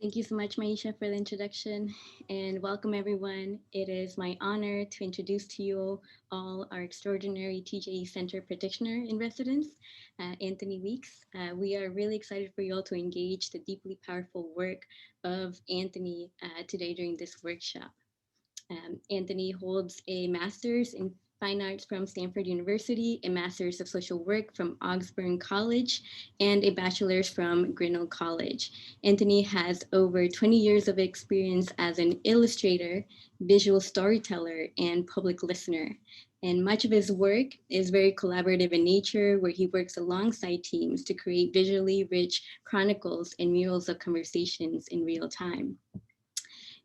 Thank you so much, Maisha, for the introduction, and welcome everyone. It is my honor to introduce to you all our extraordinary TJE Center practitioner in residence, Anthony Weeks. We are really excited for you all to engage the deeply powerful work of Anthony today during this workshop. Anthony holds a master's in fine arts from Stanford University, a master's of social work from Augsburg College, and a bachelor's from Grinnell College. Anthony has over 20 years of experience as an illustrator, visual storyteller, and public listener. And much of his work is very collaborative in nature, where he works alongside teams to create visually rich chronicles and murals of conversations in real time.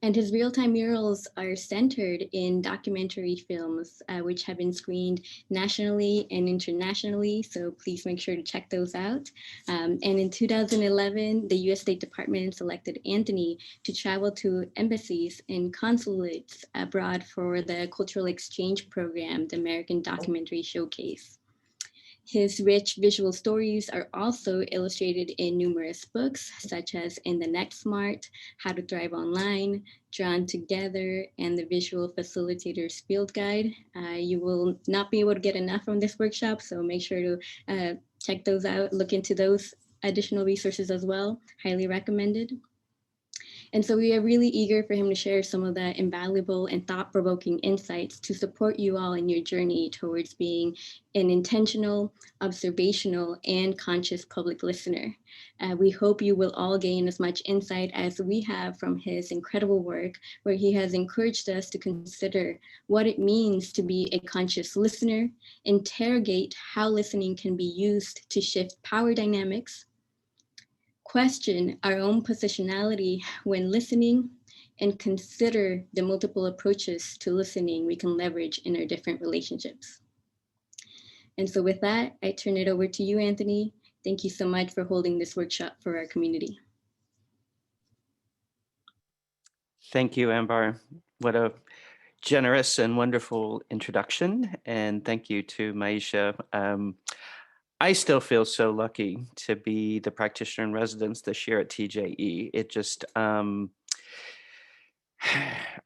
And his real time murals are centered in documentary films, which have been screened nationally and internationally. So please make sure to check those out. And in 2011, the US State Department selected Anthony to travel to embassies and consulates abroad for the cultural exchange program, the American Documentary Showcase. His rich visual stories are also illustrated in numerous books, such as In the Next Smart, How to Thrive Online, Drawn Together, and the Visual Facilitator's Field Guide. You will not be able to get enough from this workshop, so make sure to check those out, look into those additional resources as well. Highly recommended. And so we are really eager for him to share some of the invaluable and thought provoking insights to support you all in your journey towards being an intentional, observational, and conscious public listener. We hope you will all gain as much insight as we have from his incredible work, where he has encouraged us to consider what it means to be a conscious listener, interrogate how listening can be used to shift power dynamics, question our own positionality when listening, and consider the multiple approaches to listening we can leverage in our different relationships. And so, with that, I turn it over to you, Anthony. Thank you so much for holding this workshop for our community. Thank you, Ambar. What a generous and wonderful introduction. And thank you to Maisha. I still feel so lucky to be the practitioner in residence this year at TJE. It just, I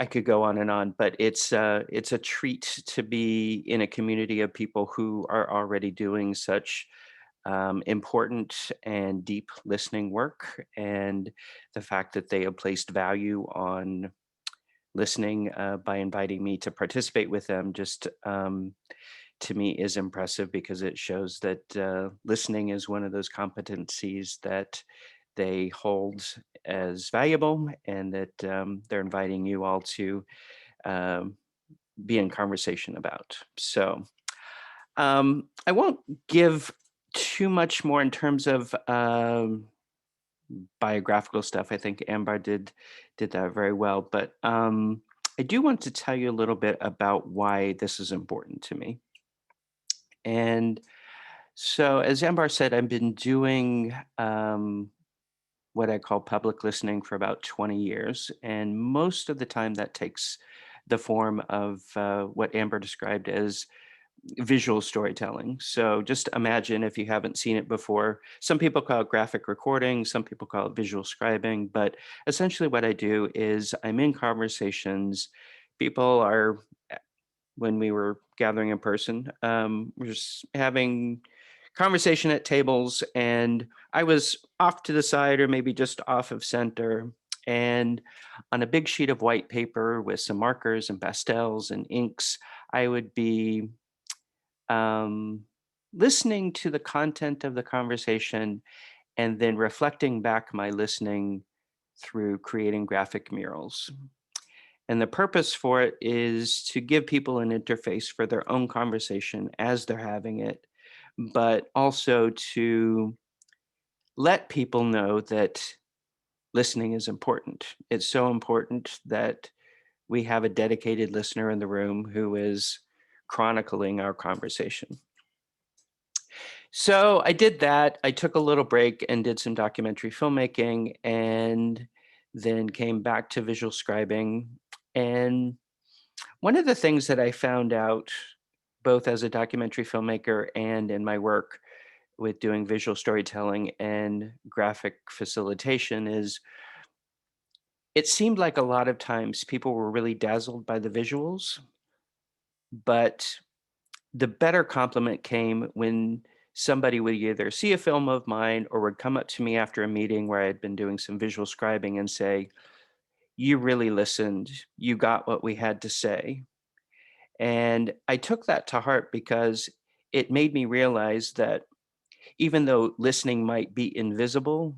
could go on and on, but it's a treat to be in a community of people who are already doing such important and deep listening work, and the fact that they have placed value on listening by inviting me to participate with them just to me is impressive, because it shows that listening is one of those competencies that they hold as valuable, and that they're inviting you all to um, be in conversation about. So I won't give too much more in terms of biographical stuff. I think Ambar did that very well, but I do want to tell you a little bit about why this is important to me. And so, as Ambar said, I've been doing what I call public listening for about 20 years. And most of the time, that takes the form of what Amber described as visual storytelling. So just imagine, if you haven't seen it before, some people call it graphic recording, some people call it visual scribing. But essentially, what I do is I'm in conversations. People are, when we were gathering in person, we're just having conversation at tables, and I was off to the side or maybe just off of center. And on a big sheet of white paper with some markers and pastels and inks, I would be um, listening to the content of the conversation and then reflecting back my listening through creating graphic murals. And the purpose for it is to give people an interface for their own conversation as they're having it, but also to let people know that listening is important. It's so important that we have a dedicated listener in the room who is chronicling our conversation. So I did that. I took a little break and did some documentary filmmaking, and then came back to visual scribing. And one of the things that I found out, both as a documentary filmmaker and in my work with doing visual storytelling and graphic facilitation, is it seemed like a lot of times people were really dazzled by the visuals, but the better compliment came when somebody would either see a film of mine or would come up to me after a meeting where I had been doing some visual scribing and say, "You really listened. You got what we had to say." And I took that to heart because it made me realize that even though listening might be invisible,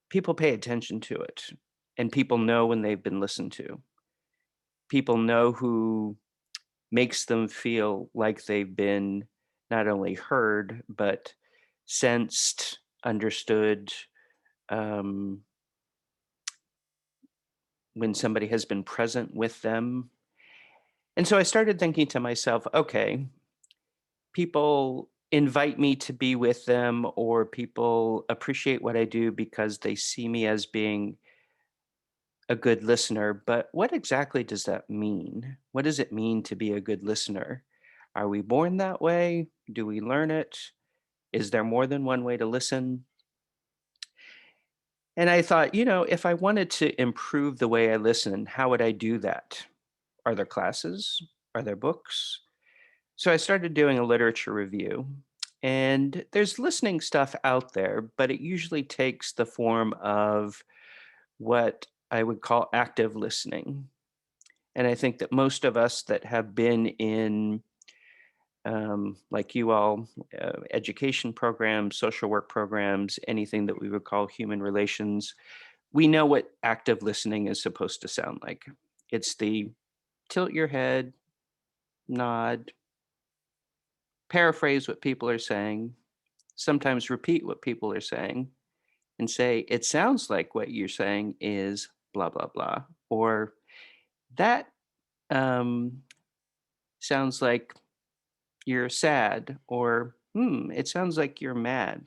people pay attention to it and people know when they've been listened to. People know who makes them feel like they've been not only heard, but sensed, understood, um, when somebody has been present with them. And so I started thinking to myself, okay, people invite me to be with them, or people appreciate what I do because they see me as being a good listener. But what exactly does that mean? What does it mean to be a good listener? Are we born that way? Do we learn it? Is there more than one way to listen? And I thought, if I wanted to improve the way I listen, how would I do that? Are there classes? Are there books? So I started doing a literature review. And there's listening stuff out there, but it usually takes the form of what I would call active listening. And I think that most of us that have been in, like you all, education programs, social work programs, anything that we would call human relations, we know what active listening is supposed to sound like. It's the tilt your head, nod, paraphrase what people are saying, sometimes repeat what people are saying, and say, it sounds like what you're saying is blah, blah, blah. Or that um, sounds like you're sad, or it sounds like you're mad.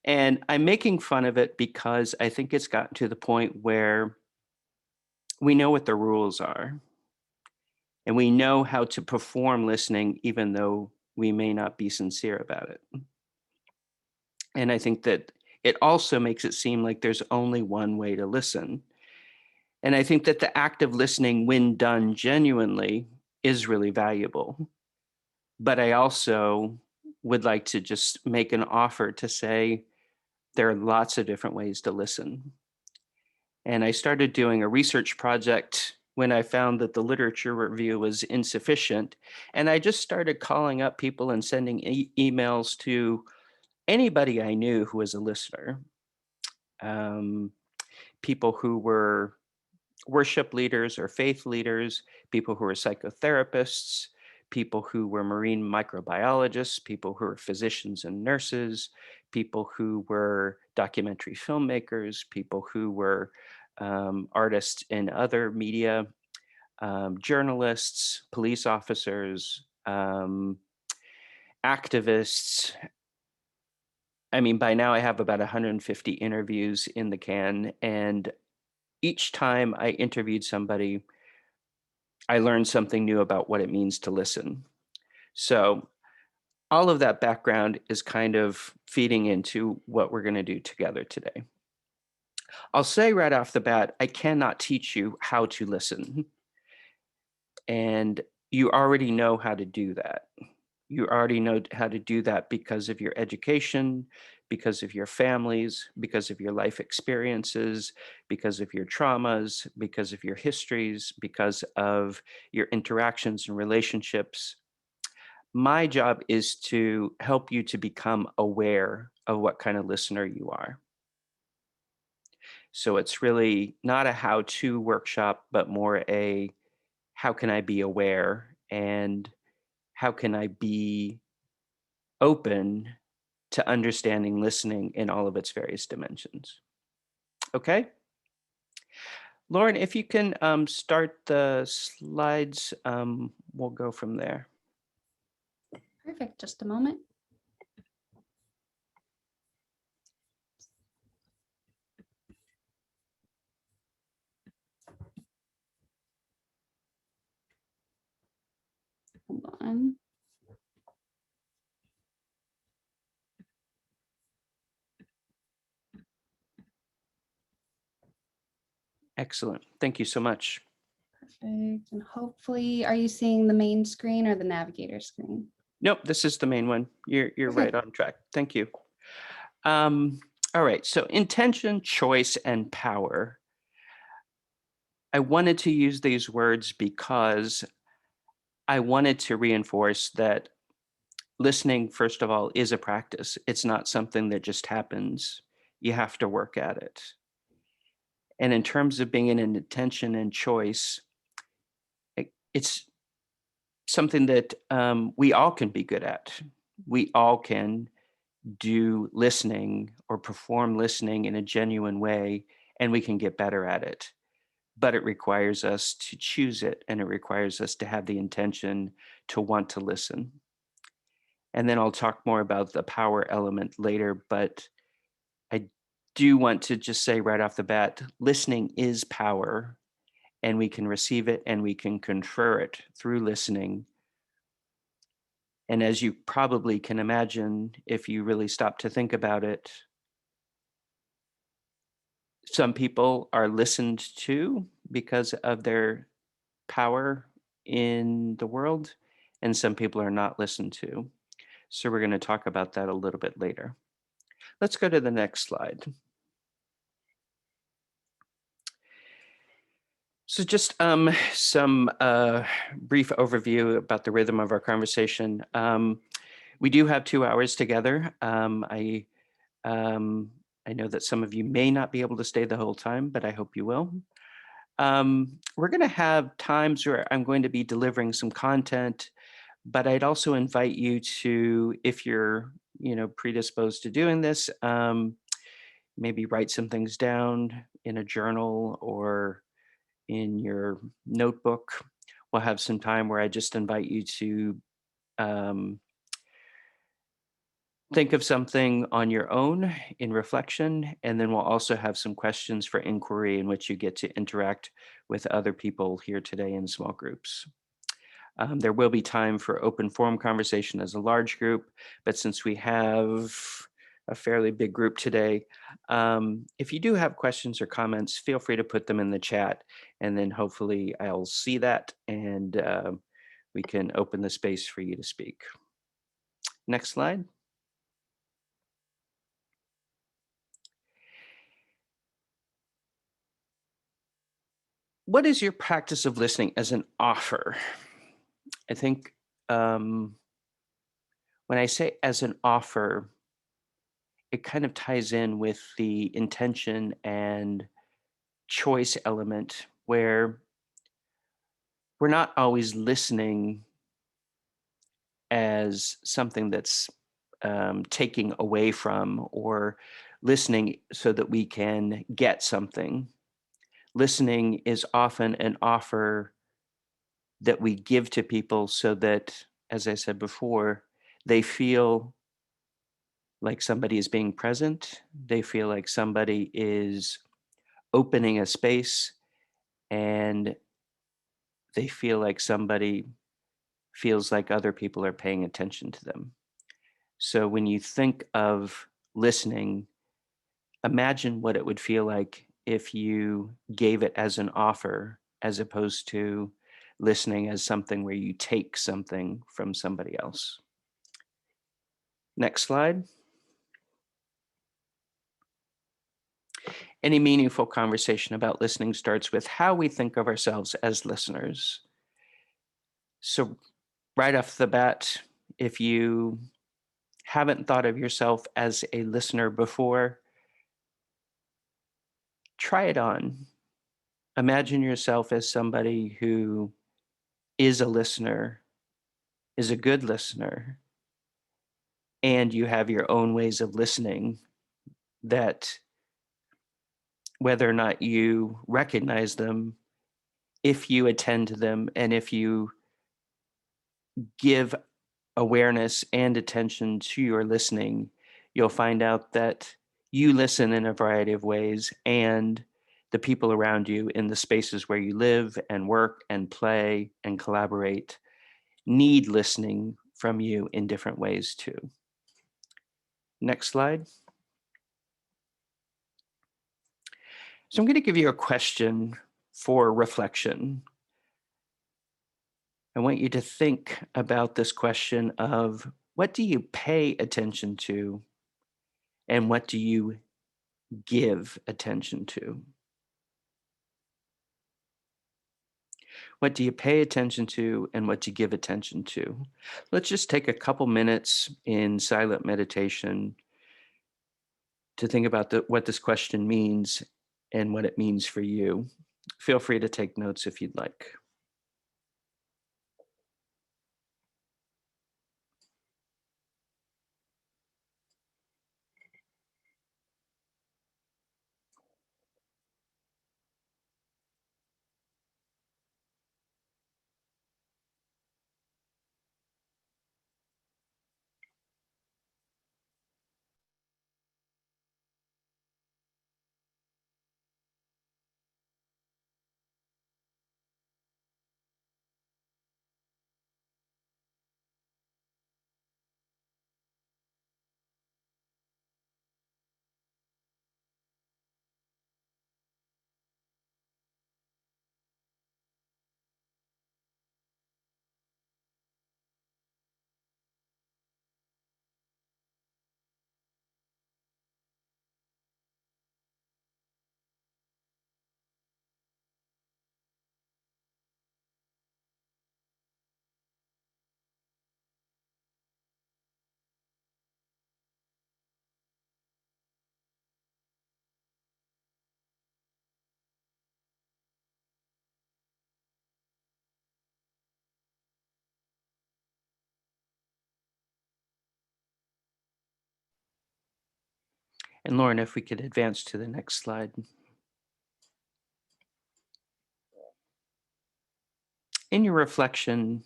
And I'm making fun of it because I think it's gotten to the point where we know what the rules are and we know how to perform listening, even though we may not be sincere about it. And I think that it also makes it seem like there's only one way to listen. And I think that the act of listening, when done genuinely, is really valuable. But I also would like to just make an offer to say there are lots of different ways to listen. And I started doing a research project when I found that the literature review was insufficient. And I just started calling up people and sending emails to anybody I knew who was a listener, um, people who were worship leaders or faith leaders, people who were psychotherapists, people who were marine microbiologists, people who were physicians and nurses, people who were documentary filmmakers, people who were artists in other media, journalists, police officers, activists. I mean, by now I have about 150 interviews in the can, and each time I interviewed somebody, I learned something new about what it means to listen. So all of that background is kind of feeding into what we're going to do together today. I'll say right off the bat, I cannot teach you how to listen. And you already know how to do that. You already know how to do that because of your education, because of your families, because of your life experiences, because of your traumas, because of your histories, because of your interactions and relationships. My job is to help you to become aware of what kind of listener you are. So it's really not a how to workshop, but more a how can I be aware and how can I be open to understanding listening in all of its various dimensions. Okay. Lauren, if you can start the slides, we'll go from there. Perfect. Just a moment. Hold on. Excellent. Thank you so much. Perfect. And hopefully, are you seeing the main screen or the navigator screen? Nope, this is the main one. You're right Perfect. on track. Thank you. All right, so intention, choice, and power. I wanted to use these words because I wanted to reinforce that listening, first of all, is a practice. It's not something that just happens. You have to work at it. And in terms of being an intention and choice, it's something that we all can be good at. We all can do listening or perform listening in a genuine way, and we can get better at it. But it requires us to choose it, and it requires us to have the intention to want to listen. And then I'll talk more about the power element later, but I do want to just say right off the bat, listening is power, and we can receive it and we can confer it through listening. And as you probably can imagine, if you really stop to think about it, some people are listened to because of their power in the world, and some people are not listened to. So we're going to talk about that a little bit later. Let's go to the next slide. So just some brief overview about the rhythm of our conversation. We do have 2 hours together. I know that some of you may not be able to stay the whole time, but I hope you will. We're going to have times where I'm going to be delivering some content, but I'd also invite you to, if you're predisposed to doing this, maybe write some things down in a journal or in your notebook. We'll have some time where I just invite you to um, think of something on your own in reflection, and then we'll also have some questions for inquiry in which you get to interact with other people here today in small groups. There will be time for open forum conversation as a large group, but since we have a fairly big group today, if you do have questions or comments, feel free to put them in the chat, and then hopefully I'll see that and we can open the space for you to speak. Next slide. What is your practice of listening as an offer? I think when I say as an offer, it kind of ties in with the intention and choice element where we're not always listening as something that's taking away from or listening so that we can get something. Listening is often an offer that we give to people so that, as I said before, they feel like somebody is being present. They feel like somebody is opening a space, and they feel like somebody feels like other people are paying attention to them. So when you think of listening, imagine what it would feel like if you gave it as an offer, as opposed to listening as something where you take something from somebody else. Next slide. Any meaningful conversation about listening starts with how we think of ourselves as listeners. So right off the bat, if you haven't thought of yourself as a listener before, try it on. Imagine yourself as somebody who is a listener, is a good listener, and you have your own ways of listening that, whether or not you recognize them, if you attend to them and if you give awareness and attention to your listening, you'll find out that you listen in a variety of ways, and the people around you in the spaces where you live and work and play and collaborate need listening from you in different ways too. Next slide. So I'm going to give you a question for reflection. I want you to think about this question of what do you pay attention to and what do you give attention to? What do you pay attention to and what do you give attention to? Let's just take a couple minutes in silent meditation to think about what this question means and what it means for you. Feel free to take notes if you'd like. And Lauren, if we could advance to the next slide. In your reflection,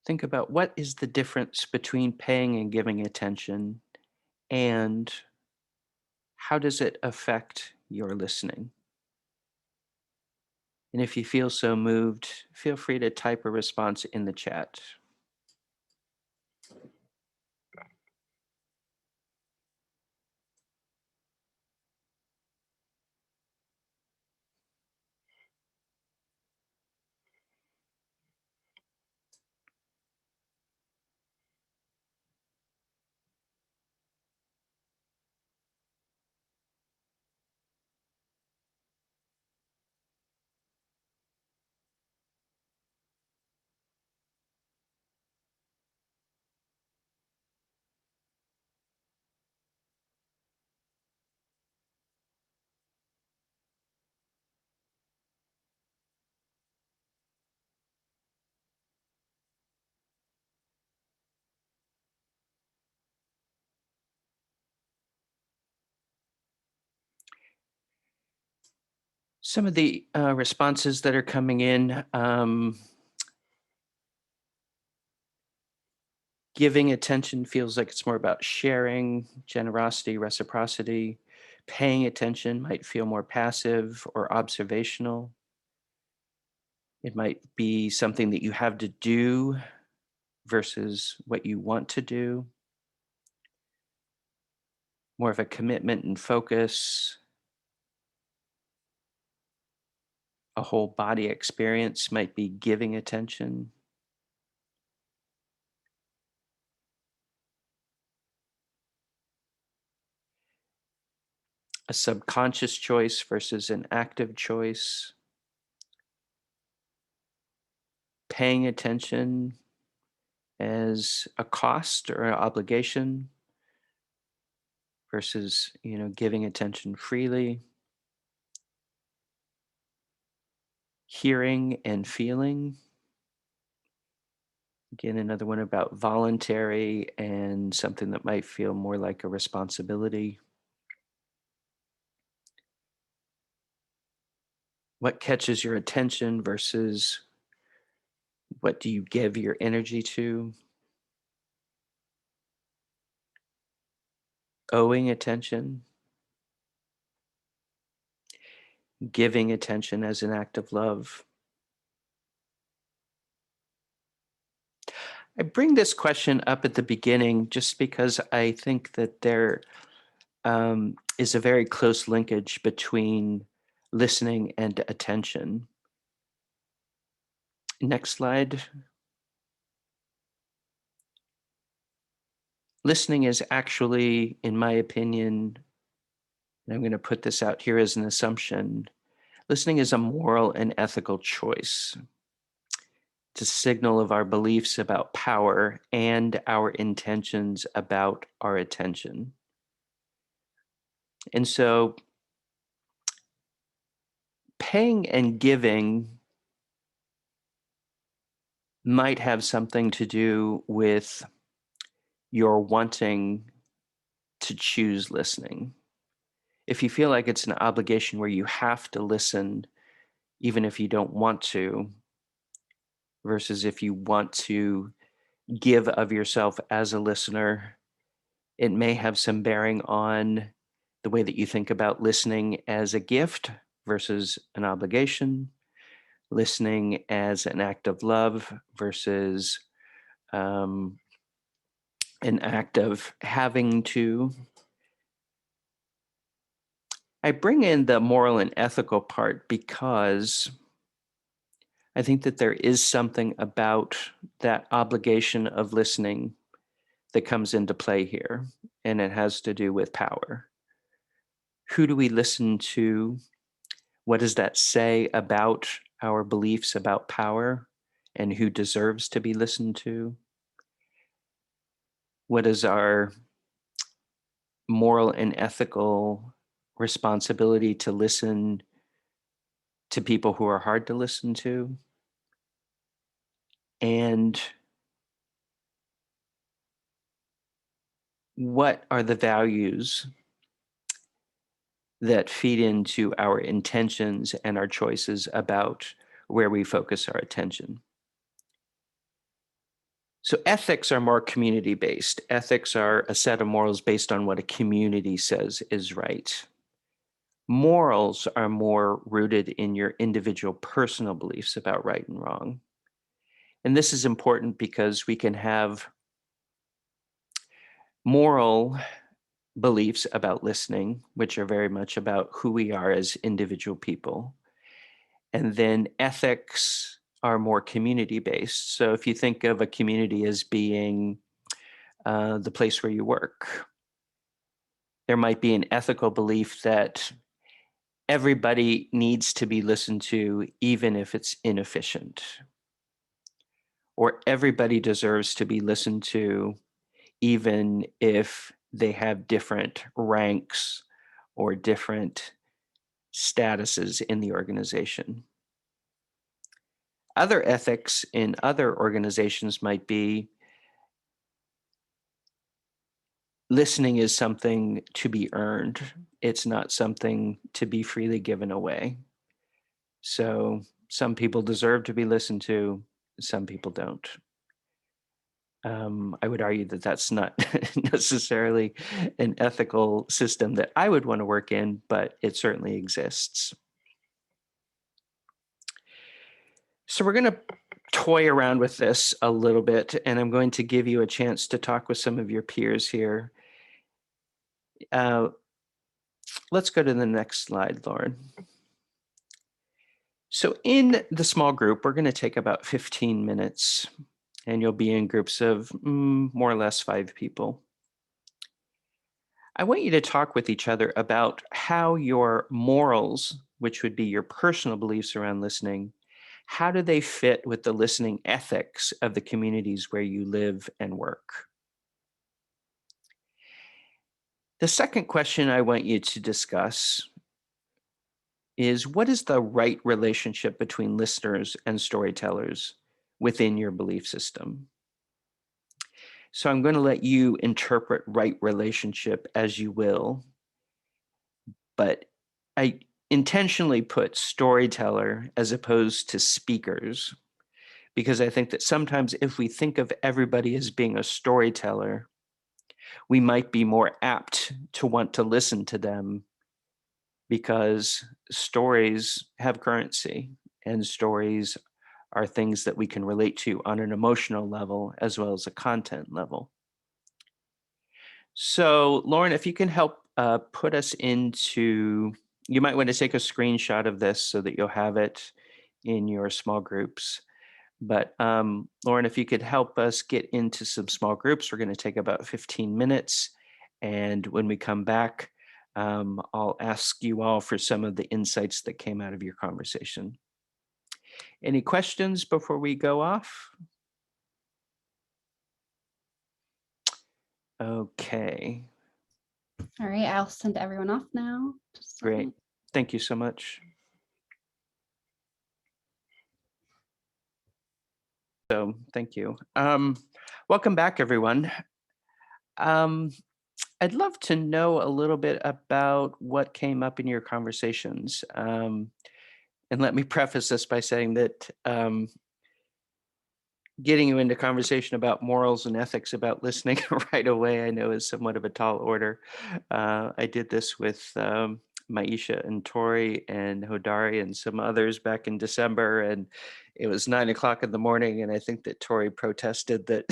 think about what is the difference between paying and giving attention, and how does it affect your listening? And if you feel so moved, feel free to type a response in the chat. Some of the responses that are coming in, giving attention feels like it's more about sharing, generosity, reciprocity. Paying attention might feel more passive or observational. It might be something that you have to do versus what you want to do. More of a commitment and focus. A whole body experience might be giving attention. A subconscious choice versus an active choice. Paying attention as a cost or an obligation versus, giving attention freely. Hearing and feeling. Again, another one about voluntary and something that might feel more like a responsibility. What catches your attention versus what do you give your energy to? Owing attention, giving attention as an act of love. I bring this question up at the beginning just because I think that there is a very close linkage between listening and attention. Next slide. Listening is actually, in my opinion, and I'm going to put this out here as an assumption, listening is a moral and ethical choice. It's a signal of our beliefs about power and our intentions about our attention. And so paying and giving might have something to do with your wanting to choose listening. If you feel like it's an obligation where you have to listen, even if you don't want to, versus if you want to give of yourself as a listener, it may have some bearing on the way that you think about listening as a gift versus an obligation, listening as an act of love versus an act of having to. I bring in the moral and ethical part because I think that there is something about that obligation of listening that comes into play here, and it has to do with power. Who do we listen to? What does that say about our beliefs about power and who deserves to be listened to? What is our moral and ethical responsibility to listen to people who are hard to listen to? And what are the values that feed into our intentions and our choices about where we focus our attention? So ethics are more community-based. Ethics are a set of morals based on what a community says is right. Morals are more rooted in your individual personal beliefs about right and wrong. And this is important because we can have moral beliefs about listening, which are very much about who we are as individual people. And then ethics are more community-based. So if you think of a community as being the place where you work, there might be an ethical belief that everybody needs to be listened to, even if it's inefficient, or everybody deserves to be listened to, even if they have different ranks or different statuses in the organization. Other ethics in other organizations might be listening is something to be earned. It's not something to be freely given away. So some people deserve to be listened to, some people don't. I would argue that that's not necessarily an ethical system that I would want to work in, but it certainly exists. So we're going to toy around with this a little bit, and I'm going to give you a chance to talk with some of your peers here. Let's go to the next slide, Lauren. So in the small group, we're going to take about 15 minutes, and you'll be in groups of more or less 5 people. I want you to talk with each other about how your morals, which would be your personal beliefs around listening, how do they fit with the listening ethics of the communities where you live and work? The second question I want you to discuss is, what is the right relationship between listeners and storytellers within your belief system? So I'm going to let you interpret right relationship as you will, but I intentionally put storyteller as opposed to speakers, because I think that sometimes if we think of everybody as being a storyteller, we might be more apt to want to listen to them, because stories have currency, and stories are things that we can relate to on an emotional level as well as a content level. So Lauren, if you can help put us into, you might want to take a screenshot of this so that you'll have it in your small groups. But Lauren, if you could help us get into some small groups, we're going to take about 15 minutes. And when we come back, I'll ask you all for some of the insights that came out of your conversation. Any questions before we go off? Okay, All right, I'll send everyone off now. Just a great. second. Thank you so much. So thank you. Welcome back, everyone. I'd love to know a little bit about what came up in your conversations. And let me preface this by saying that getting you into conversation about morals and ethics about listening right away, I know is somewhat of a tall order. I did this with Maisha and Tori and Hodari and some others back in December, and it was 9 o'clock in the morning, and I think that Tori protested that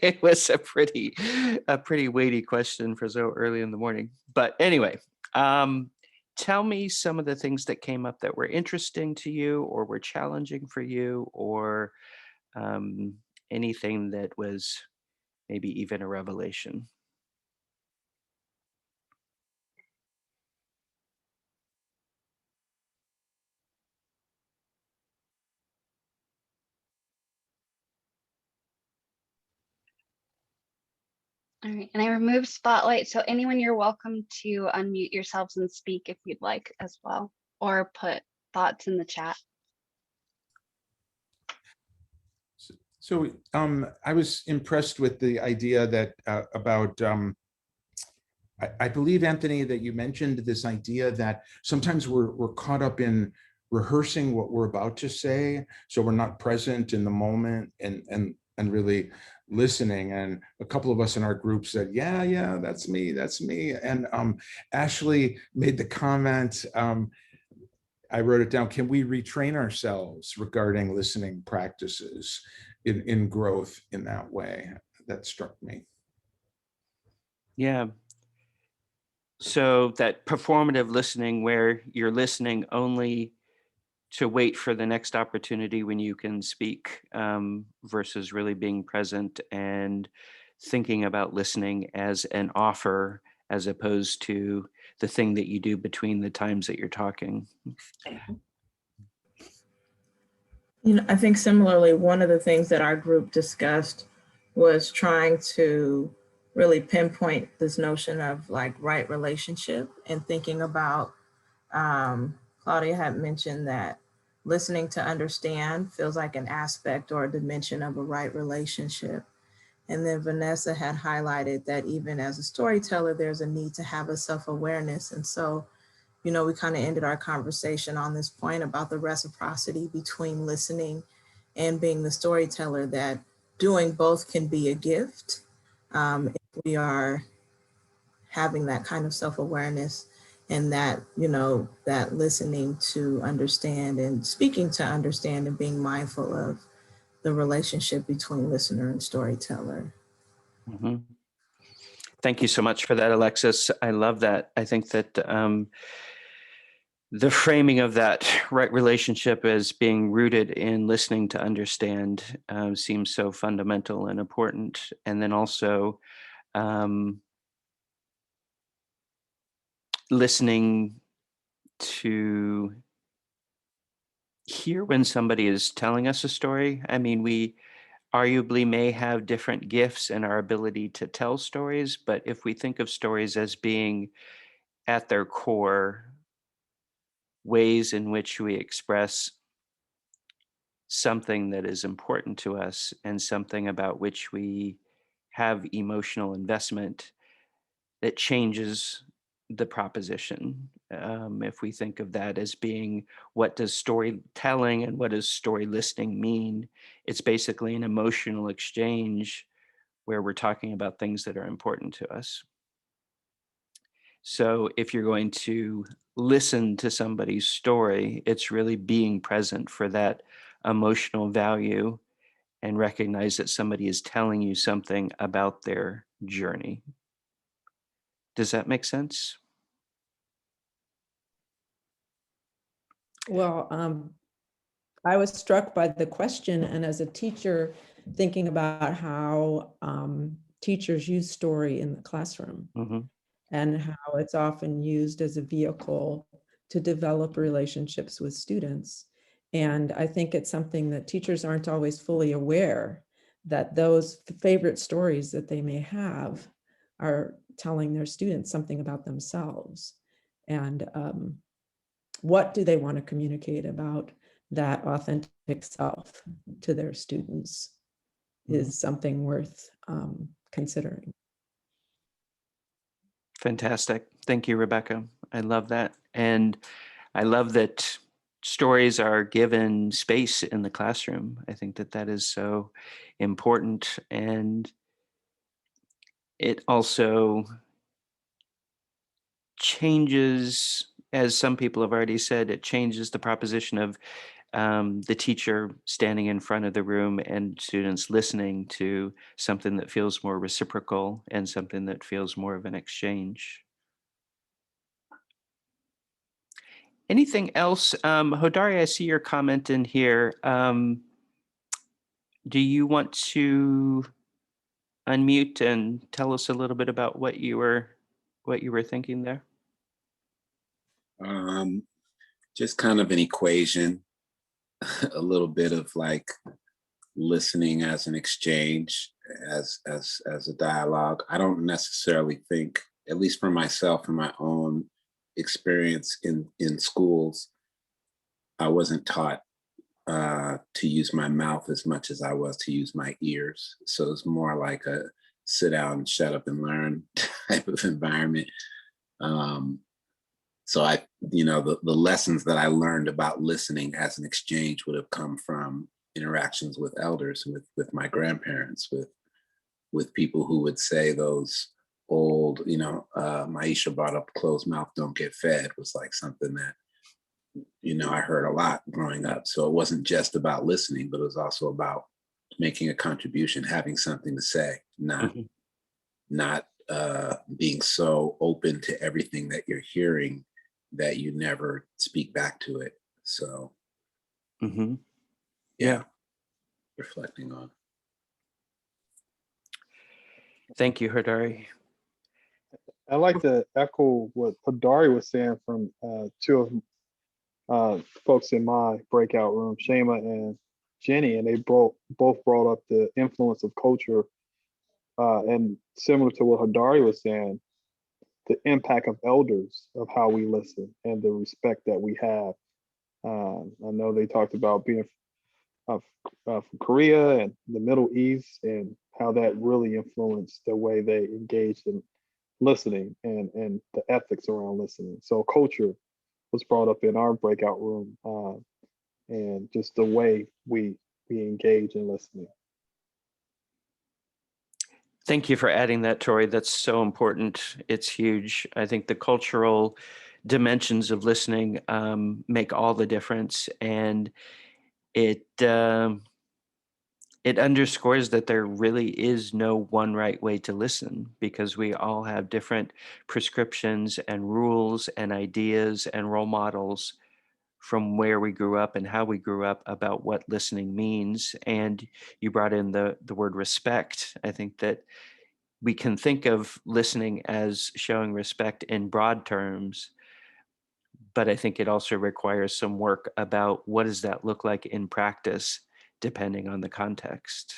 it was a pretty weighty question for so early in the morning. But anyway, tell me some of the things that came up that were interesting to you or were challenging for you, or anything that was maybe even a revelation. All right, and I removed spotlight, so anyone, you're welcome to unmute yourselves and speak if you'd like as well, or put thoughts in the chat. So I was impressed with the idea that about, I believe, Anthony, that you mentioned this idea that sometimes we're caught up in rehearsing what we're about to say, so we're not present in the moment and really listening. And a couple of us in our group said, yeah, that's me. And Ashley made the comment, I wrote it down, can we retrain ourselves regarding listening practices in growth in that way? That struck me. Yeah. So that performative listening, where you're listening only to wait for the next opportunity when you can speak, versus really being present and thinking about listening as an offer, as opposed to the thing that you do between the times that you're talking. I think similarly, one of the things that our group discussed was trying to really pinpoint this notion of like right relationship, and thinking about, Claudia had mentioned that listening to understand feels like an aspect or a dimension of a right relationship. And then Vanessa had highlighted that even as a storyteller, there's a need to have a self-awareness. And so, we kind of ended our conversation on this point about the reciprocity between listening and being the storyteller, that doing both can be a gift if we are having that kind of self-awareness, and that, that listening to understand and speaking to understand and being mindful of the relationship between listener and storyteller. Mm-hmm. Thank you so much for that, Alexis. I love that. I think that the framing of that right relationship as being rooted in listening to understand seems so fundamental and important. And then also listening to hear when somebody is telling us a story. I mean, we arguably may have different gifts in our ability to tell stories, but if we think of stories as being at their core ways in which we express something that is important to us and something about which we have emotional investment, that changes the proposition. If we think of that as being, what does storytelling and what does story listening mean? It's basically an emotional exchange where we're talking about things that are important to us. So if you're going to listen to somebody's story, it's really being present for that emotional value and recognize that somebody is telling you something about their journey. Does that make sense? Well, I was struck by the question, and as a teacher, thinking about how teachers use story in the classroom Hmm. and how it's often used as a vehicle to develop relationships with students. And I think it's something that teachers aren't always fully aware that those favorite stories that they may have are telling their students something about themselves. And what do they want to communicate about that authentic self to their students is something worth considering. Fantastic. Thank you, Rebecca. I love that. And I love that stories are given space in the classroom. I think that that is so important. And it also changes, as some people have already said, it changes the proposition of the teacher standing in front of the room and students listening to something that feels more reciprocal and something that feels more of an exchange. Anything else? Hodari, I see your comment in here. Do you want to unmute and tell us a little bit about what you were thinking there? Just kind of an equation, a little bit of like listening as an exchange, as a dialogue. I don't necessarily think, at least for myself, from my own experience in schools, I wasn't taught to use my mouth as much as I was to use my ears. So it's more like a sit down, shut up, and learn type of environment. So the lessons that I learned about listening as an exchange would have come from interactions with elders, with my grandparents, with people who would say those old, Maisha brought up, closed mouth don't get fed, was like something that, I heard a lot growing up. So it wasn't just about listening, but it was also about making a contribution, having something to say, not being so open to everything that you're hearing that you never speak back to it. So, yeah, reflecting on. Thank you, Hodari. I'd like to echo what Hodari was saying from two of folks in my breakout room, Shema and Jenny, and they both brought up the influence of culture. And similar to what Hodari was saying, the impact of elders, of how we listen and the respect that we have. I know they talked about being from Korea and the Middle East and how that really influenced the way they engaged in listening and the ethics around listening. So culture was brought up in our breakout room, and just the way we engage in listening. Thank you for adding that, Tori. That's so important. It's huge. I think the cultural dimensions of listening make all the difference, and it underscores that there really is no one right way to listen, because we all have different prescriptions and rules and ideas and role models from where we grew up and how we grew up about what listening means. And you brought in the word respect. I think that we can think of listening as showing respect in broad terms, but I think it also requires some work about what does that look like in practice, depending on the context.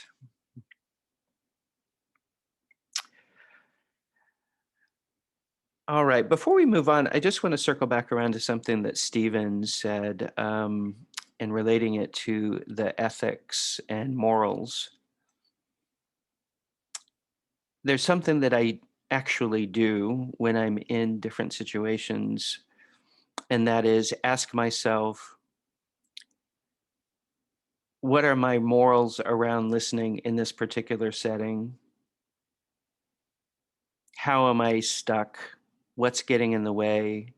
All right, before we move on, I just want to circle back around to something that Stephen said, and relating it to the ethics and morals. There's something that I actually do when I'm in different situations, and that is ask myself, what are my morals around listening in this particular setting? How am I stuck? What's getting in the way?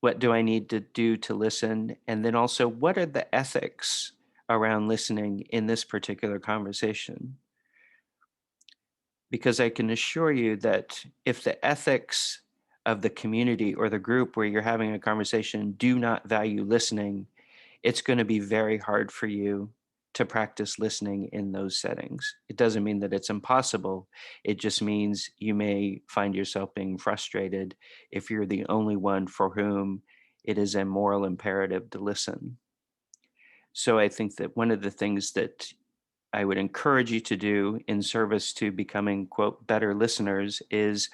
What do I need to do to listen? And then also, what are the ethics around listening in this particular conversation? Because I can assure you that if the ethics of the community or the group where you're having a conversation do not value listening, it's going to be very hard for you to practice listening in those settings. It doesn't mean that it's impossible. It just means you may find yourself being frustrated if you're the only one for whom it is a moral imperative to listen. So I think that one of the things that I would encourage you to do in service to becoming, quote, better listeners is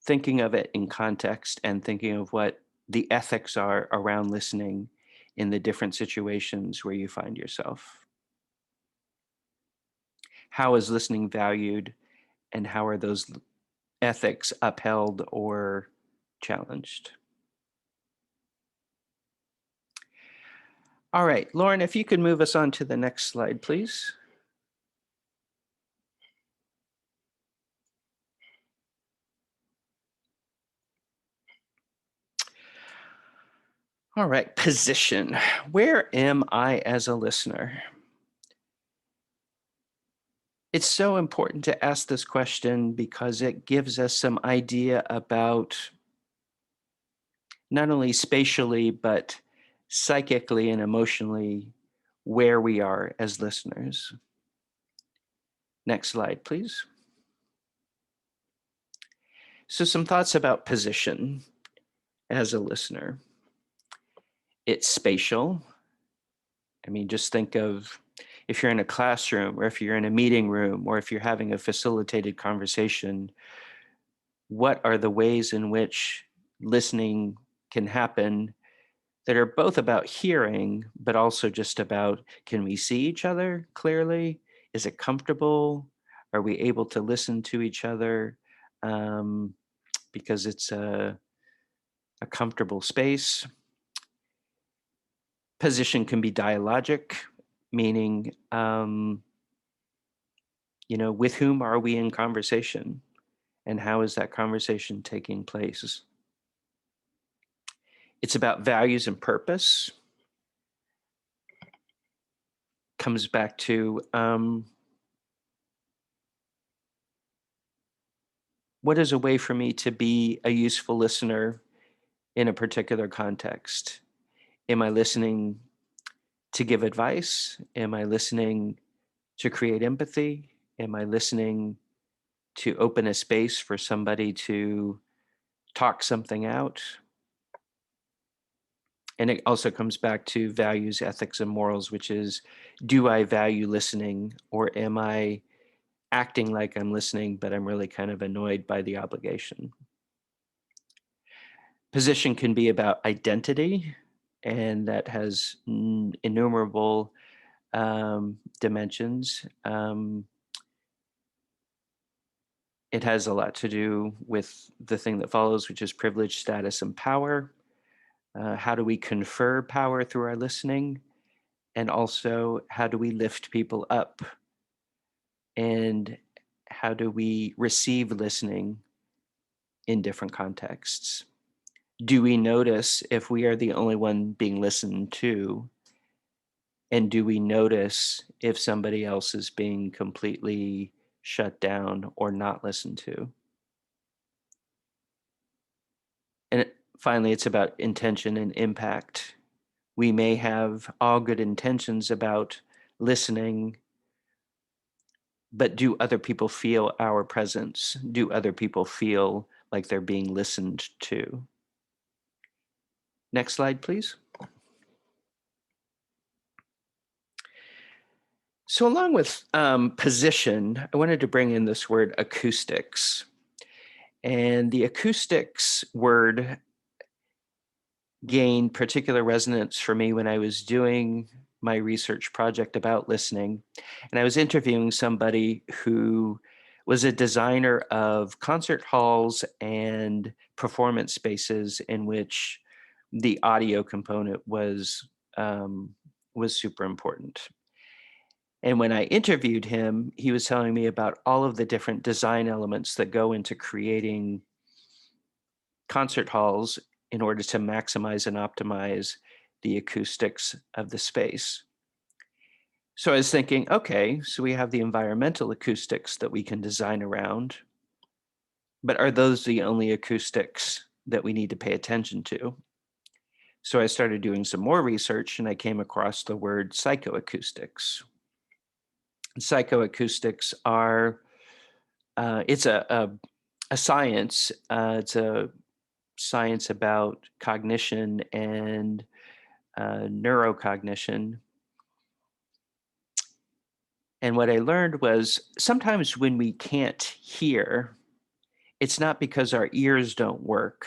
thinking of it in context and thinking of what the ethics are around listening in the different situations where you find yourself. How is listening valued, and how are those ethics upheld or challenged? All right, Lauren, if you could move us on to the next slide, please. All right, position. Where am I as a listener? It's so important to ask this question because it gives us some idea about not only spatially, but psychically and emotionally where we are as listeners. Next slide, please. So some thoughts about position as a listener. It's spatial. I mean, just think of if you're in a classroom or if you're in a meeting room or if you're having a facilitated conversation, what are the ways in which listening can happen that are both about hearing, but also just about, can we see each other clearly? Is it comfortable? Are we able to listen to each other because it's a comfortable space? Position can be dialogic, meaning, with whom are we in conversation and how is that conversation taking place? It's about values and purpose. Comes back to what is a way for me to be a useful listener in a particular context? Am I listening to give advice? Am I listening to create empathy? Am I listening to open a space for somebody to talk something out? And it also comes back to values, ethics, and morals, which is, do I value listening, or am I acting like I'm listening, but I'm really kind of annoyed by the obligation? Position can be about identity, and that has innumerable dimensions. It has a lot to do with the thing that follows, which is privilege, status, and power. How do we confer power through our listening? And also, how do we lift people up? And how do we receive listening in different contexts? Do we notice if we are the only one being listened to? And do we notice if somebody else is being completely shut down or not listened to? And finally, it's about intention and impact. We may have all good intentions about listening, but do other people feel our presence? Do other people feel like they're being listened to? Next slide, please. So along with position, I wanted to bring in this word acoustics. And the acoustics word gained particular resonance for me when I was doing my research project about listening. And I was interviewing somebody who was a designer of concert halls and performance spaces in which the audio component was super important. And when I interviewed him, he was telling me about all of the different design elements that go into creating concert halls in order to maximize and optimize the acoustics of the space. So I was thinking, okay, so we have the environmental acoustics that we can design around, But are those the only acoustics that we need to pay attention to? So I started doing some more research and I came across the word psychoacoustics. Psychoacoustics are, it's a science, it's a science about cognition and neurocognition. And what I learned was sometimes when we can't hear, it's not because our ears don't work.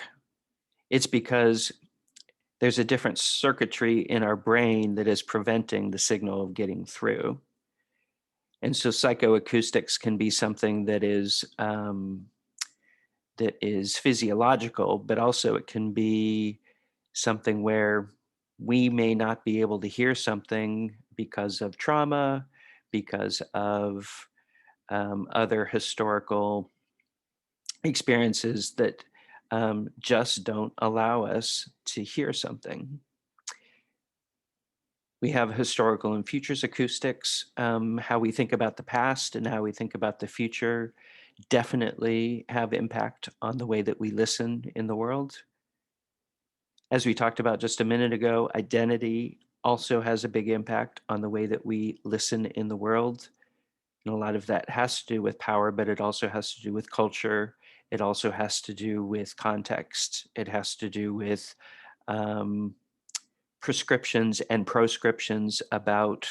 It's because there's a different circuitry in our brain that is preventing the signal of getting through. And so psychoacoustics can be something that is physiological, but also it can be something where we may not be able to hear something because of trauma, because of other historical experiences that just don't allow us to hear something. We have historical and futures acoustics. How we think about the past and how we think about the future definitely have impact on the way that we listen in the world. As we talked about just a minute ago, identity also has a big impact on the way that we listen in the world. And a lot of that has to do with power, but it also has to do with culture. It also has to do with context. It has to do with prescriptions and proscriptions about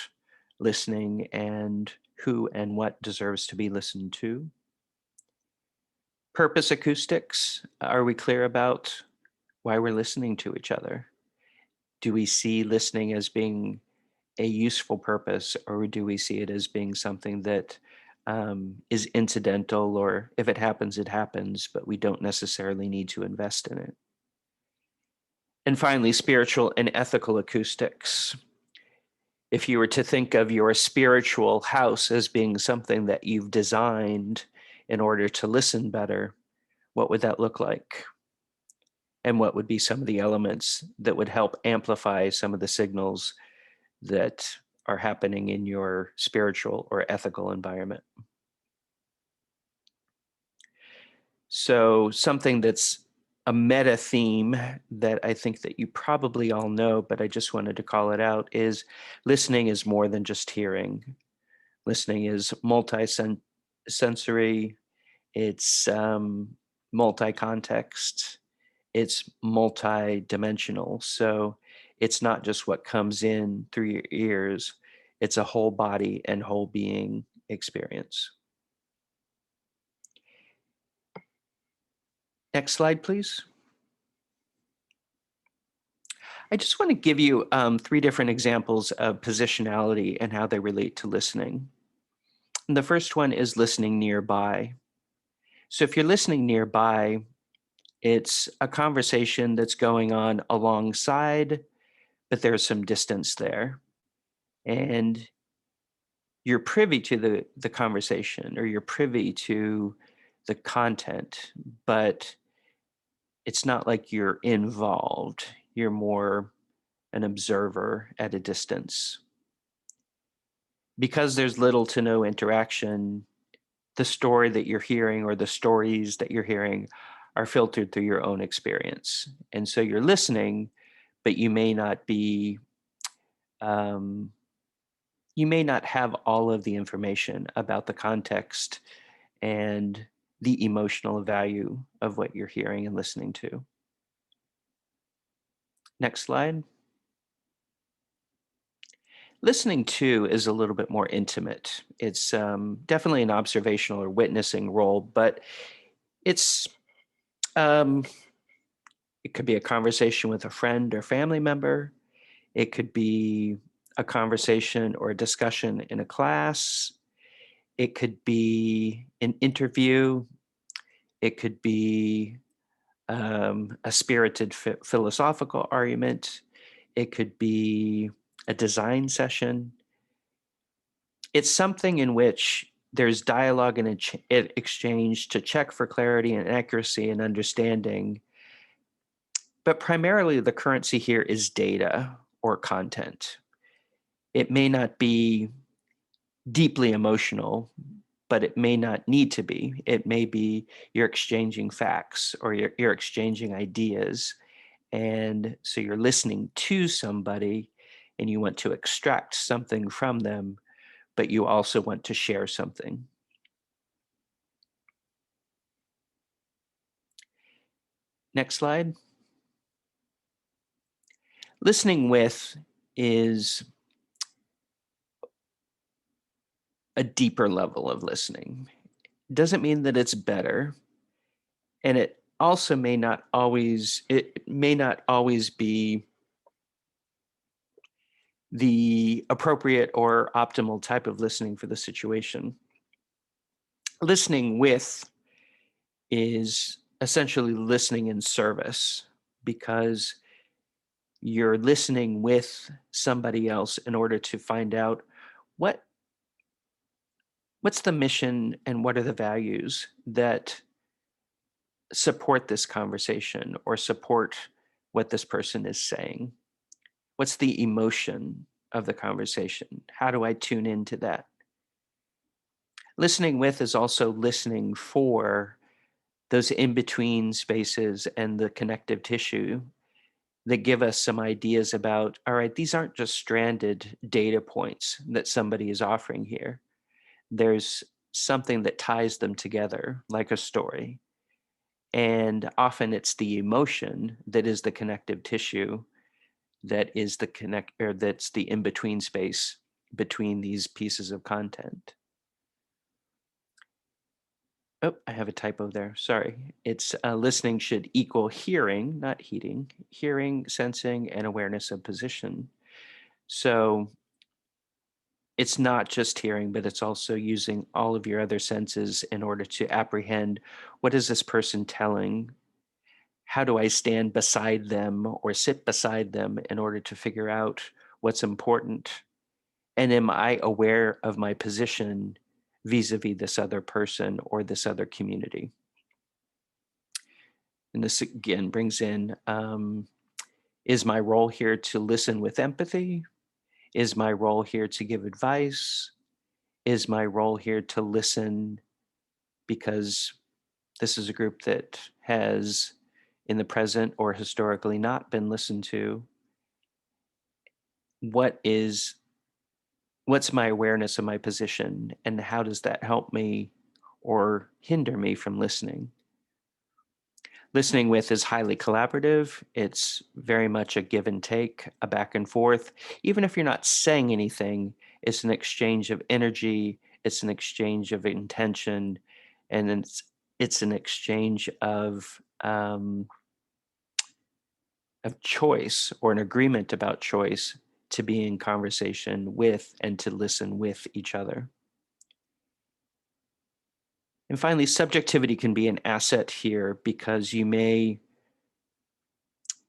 listening and who and what deserves to be listened to. Purpose acoustics, are we clear about why we're listening to each other? Do we see listening as being a useful purpose, or do we see it as being something that is incidental, or if it happens, it happens, but we don't necessarily need to invest in it? And finally, spiritual and ethical acoustics. If you were to think of your spiritual house as being something that you've designed in order to listen better, what would that look like? And what would be some of the elements that would help amplify some of the signals that are happening in your spiritual or ethical environment? So something that's a meta theme that I think that you probably all know, but I just wanted to call it out, is listening is more than just hearing. Listening is multi-sensory, it's multi-context, it's multi-dimensional. So it's not just what comes in through your ears, it's a whole body and whole being experience. Next slide, please. I just want to give you 3 different examples of positionality and how they relate to listening. And the first one is listening nearby. So if you're listening nearby, it's a conversation that's going on alongside, but there's some distance there. And you're privy to the conversation, or you're privy to the content, but it's not like you're involved. You're more an observer at a distance. Because there's little to no interaction, the story that you're hearing or the stories that you're hearing are filtered through your own experience. And so you're listening, but you may not be, you may not have all of the information about the context and the emotional value of what you're hearing and listening to. Next slide. Listening to is a little bit more intimate. It's definitely an observational or witnessing role, but it's it could be a conversation with a friend or family member. It could be a conversation or a discussion in a class. It could be an interview. It could be a spirited philosophical argument. It could be a design session. It's something in which there's dialogue and exchange to check for clarity and accuracy and understanding. But primarily the currency here is data or content. It may not be deeply emotional, but it may not need to be. It may be you're exchanging facts or you're exchanging ideas. And so you're listening to somebody and you want to extract something from them, but you also want to share something. Next slide. Listening with is a deeper level of listening. Doesn't mean that it's better. And it also may not always be the appropriate or optimal type of listening for the situation. Listening with is essentially listening in service, because you're listening with somebody else in order to find out what's the mission and what are the values that support this conversation or support what this person is saying. What's the emotion of the conversation? How do I tune into that? Listening with is also listening for those in-between spaces and the connective tissue that give us some ideas about, all right, these aren't just stranded data points that somebody is offering here. There's something that ties them together, like a story. And often it's the emotion that is the connective tissue, that is that's the in-between space between these pieces of content. Oh, I have a typo there. Sorry. It's listening should equal hearing, not heeding. Hearing, sensing, and awareness of position. So it's not just hearing, but it's also using all of your other senses in order to apprehend, what is this person telling? How do I stand beside them or sit beside them in order to figure out what's important? And am I aware of my position vis-a-vis this other person or this other community? And this again brings in, is my role here to listen with empathy? Is my role here to give advice? Is my role here to listen because this is a group that has in the present or historically not been listened to? What's my awareness of my position, and how does that help me or hinder me from listening? Listening with is highly collaborative. It's very much a give and take, a back and forth. Even if you're not saying anything, it's an exchange of energy, it's an exchange of intention, and it's an exchange of choice or an agreement about choice to be in conversation with and to listen with each other. And finally, subjectivity can be an asset here because you may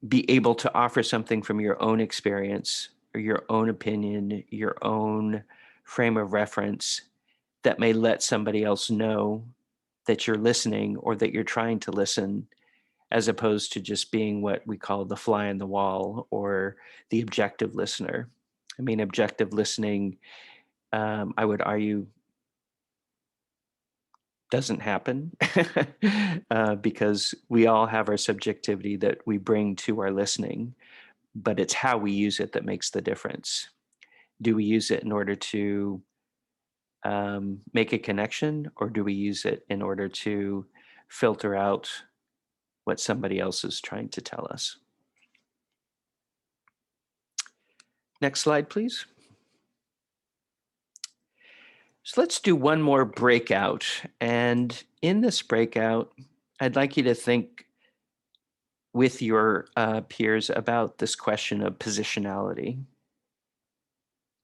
be able to offer something from your own experience or your own opinion, your own frame of reference that may let somebody else know that you're listening or that you're trying to listen, as opposed to just being what we call the fly on the wall or the objective listener. I mean, objective listening, I would argue, doesn't happen because we all have our subjectivity that we bring to our listening, but it's how we use it that makes the difference. Do we use it in order to make a connection, or do we use it in order to filter out what somebody else is trying to tell us? Next slide, please. So let's do one more breakout. And in this breakout, I'd like you to think with your peers about this question of positionality.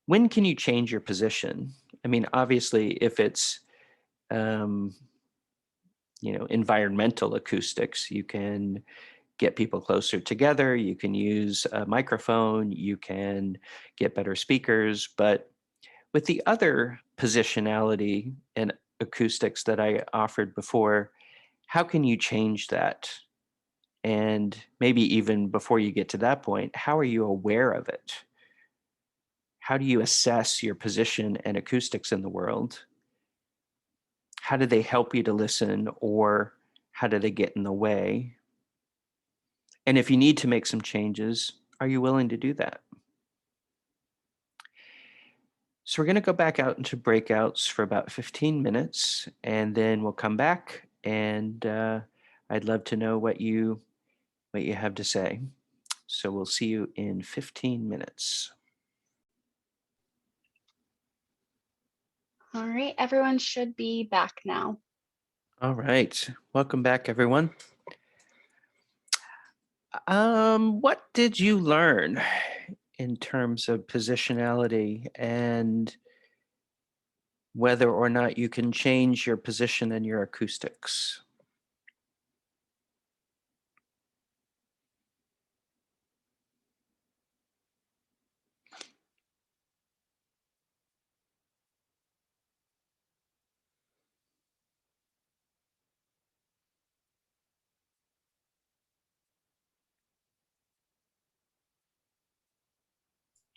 When can you change your position? I mean, obviously, if it's environmental acoustics, you can get people closer together, you can use a microphone, you can get better speakers. But with the other positionality and acoustics that I offered before, how can you change that? And maybe even before you get to that point, how are you aware of it? How do you assess your position and acoustics in the world? how do they help you to listen, or how do they get in the way? And if you need to make some changes, are you willing to do that? So we're going to go back out into breakouts for about 15 minutes, and then we'll come back, and I'd love to know what you have to say. So we'll see you in 15 minutes. All right, everyone should be back now. All right. Welcome back, everyone. What did you learn in terms of positionality and whether or not you can change your position and your acoustics?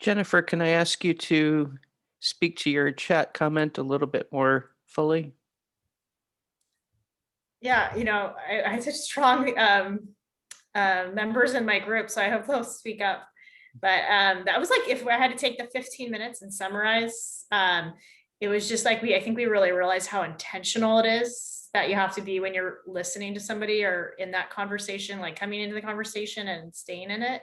Jennifer, can I ask you to speak to your chat comment a little bit more fully? Yeah, I have such strong members in my group, so I hope they'll speak up. But that was like, if I had to take the 15 minutes and summarize, it was just like, I think we really realized how intentional it is that you have to be when you're listening to somebody or in that conversation, like coming into the conversation and staying in it.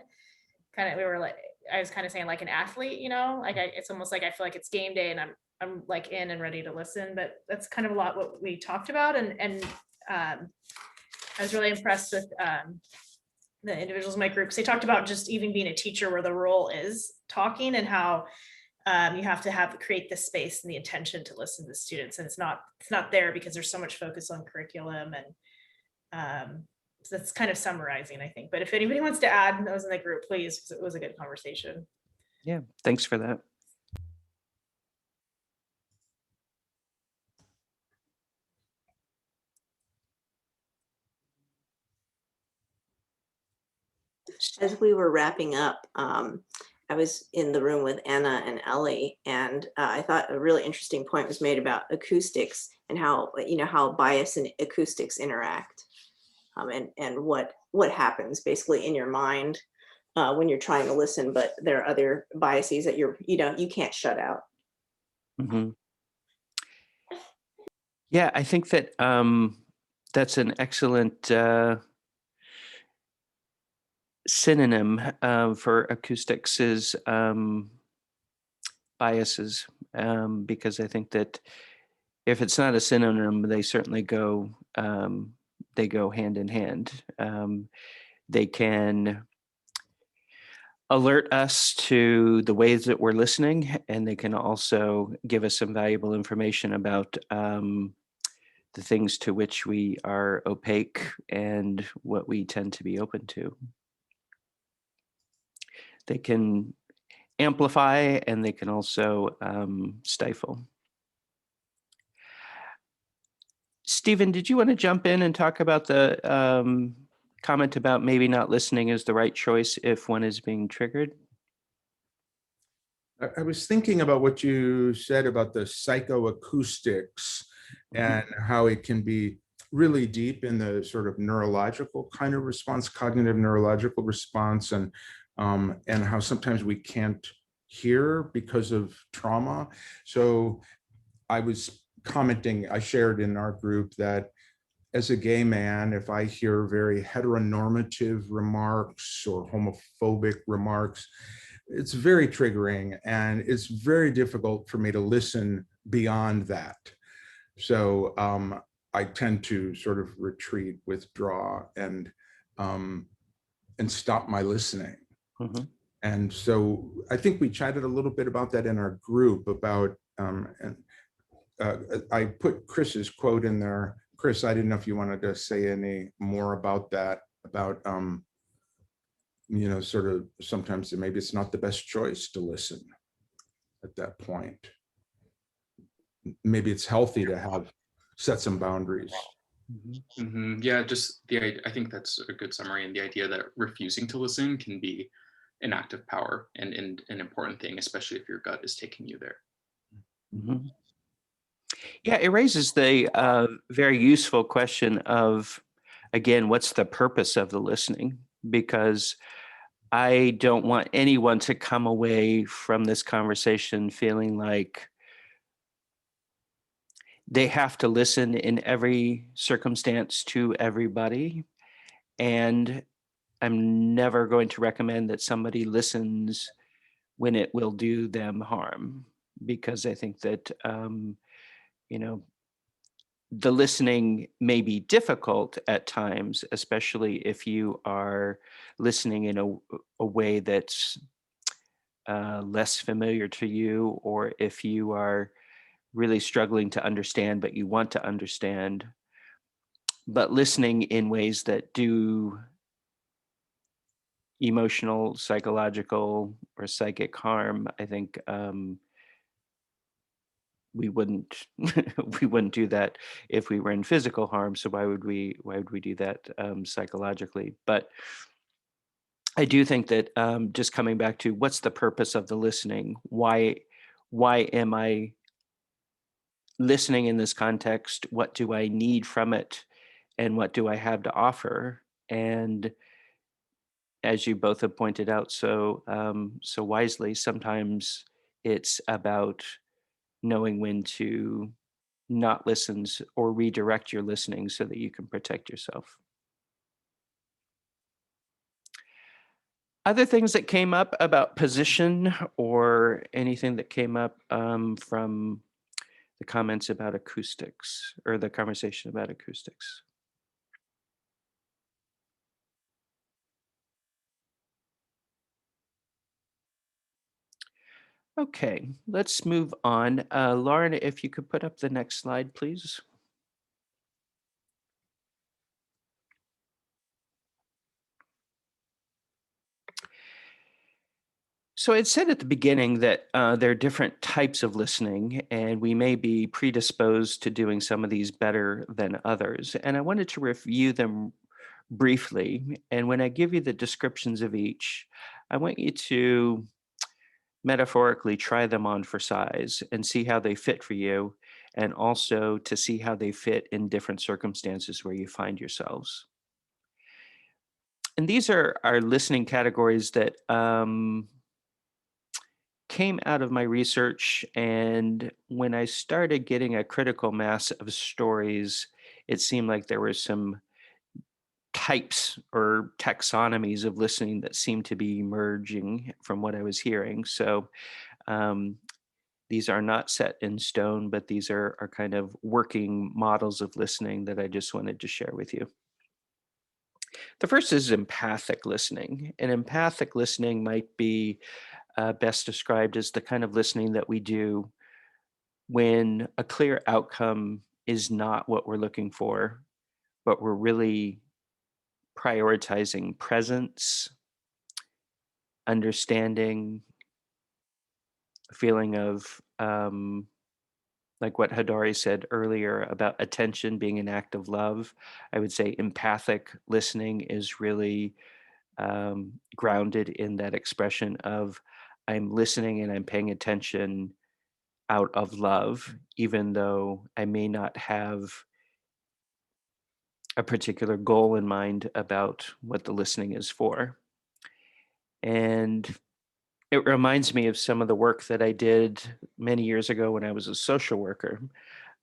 I was kind of saying like an athlete, like it's almost like I feel like it's game day and I'm like in and ready to listen. But that's kind of a lot what we talked about, and I was really impressed with the individuals in my group. They talked about just even being a teacher where the role is talking, and how you have to create the space and the intention to listen to the students, and it's not there because there's so much focus on curriculum, and so that's kind of summarizing, I think. But if anybody wants to add those in the group, please, because it was a good conversation. Yeah, thanks for that. As we were wrapping up, I was in the room with Anna and Ellie, and I thought a really interesting point was made about acoustics and how bias and acoustics interact, and what happens basically in your mind when you're trying to listen, but there are other biases that you can't shut out. Mm-hmm. Yeah, I think that that's an excellent synonym for acoustics is biases, because I think that if it's not a synonym, they certainly go hand in hand. They can alert us to the ways that we're listening, and they can also give us some valuable information about the things to which we are opaque and what we tend to be open to. They can amplify, and they can also stifle. Stephen, did you want to jump in and talk about the comment about maybe not listening is the right choice if one is being triggered? I was thinking about what you said about the psychoacoustics and how it can be really deep in the sort of neurological kind of response, cognitive neurological response, and how sometimes we can't hear because of trauma. So I was commenting, I shared in our group that as a gay man, if I hear very heteronormative remarks or homophobic remarks, it's very triggering, and it's very difficult for me to listen beyond that. So I tend to sort of retreat, withdraw, and stop my listening. Mm-hmm. And so I think we chatted a little bit about that in our group about, I put Chris's quote in there. Chris, I didn't know if you wanted to say any more about that, about, sort of sometimes maybe it's not the best choice to listen at that point. Maybe it's healthy to set some boundaries. Mm-hmm. Mm-hmm. Yeah, I think that's a good summary. And the idea that refusing to listen can be an act of power and an important thing, especially if your gut is taking you there. Mm-hmm. Yeah, it raises the very useful question of, again, what's the purpose of the listening? Because I don't want anyone to come away from this conversation feeling like they have to listen in every circumstance to everybody. And I'm never going to recommend that somebody listens when it will do them harm, because I think that, you know, the listening may be difficult at times, especially if you are listening in a way that's less familiar to you, or if you are really struggling to understand, but you want to understand. But listening in ways that do emotional, psychological, or psychic harm, I think we wouldn't we wouldn't do that if we were in physical harm. So why would we do that psychologically? But I do think that just coming back to what's the purpose of the listening? Why am I listening in this context? What do I need from it? And what do I have to offer? And as you both have pointed out so wisely, sometimes it's about knowing when to not listen or redirect your listening so that you can protect yourself. Other things that came up about position, or anything that came up from the comments about acoustics, or the conversation about acoustics? Okay, let's move on. Lauren, if you could put up the next slide, please. So it said at the beginning that there are different types of listening, and we may be predisposed to doing some of these better than others. And I wanted to review them briefly. And when I give you the descriptions of each, I want you to metaphorically try them on for size and see how they fit for you, and also to see how they fit in different circumstances where you find yourselves. And these are our listening categories that came out of my research. And when I started getting a critical mass of stories, it seemed like there were some types or taxonomies of listening that seemed to be emerging from what I was hearing. So these are not set in stone, but these are kind of working models of listening that I just wanted to share with you. The first is empathic listening. And empathic listening might be best described as the kind of listening that we do when a clear outcome is not what we're looking for, but we're really prioritizing presence, understanding, feeling of like what Hadari said earlier about attention being an act of love. I would say empathic listening is really grounded in that expression of I'm listening and I'm paying attention out of love, even though I may not have a particular goal in mind about what the listening is for. And it reminds me of some of the work that I did many years ago when I was a social worker.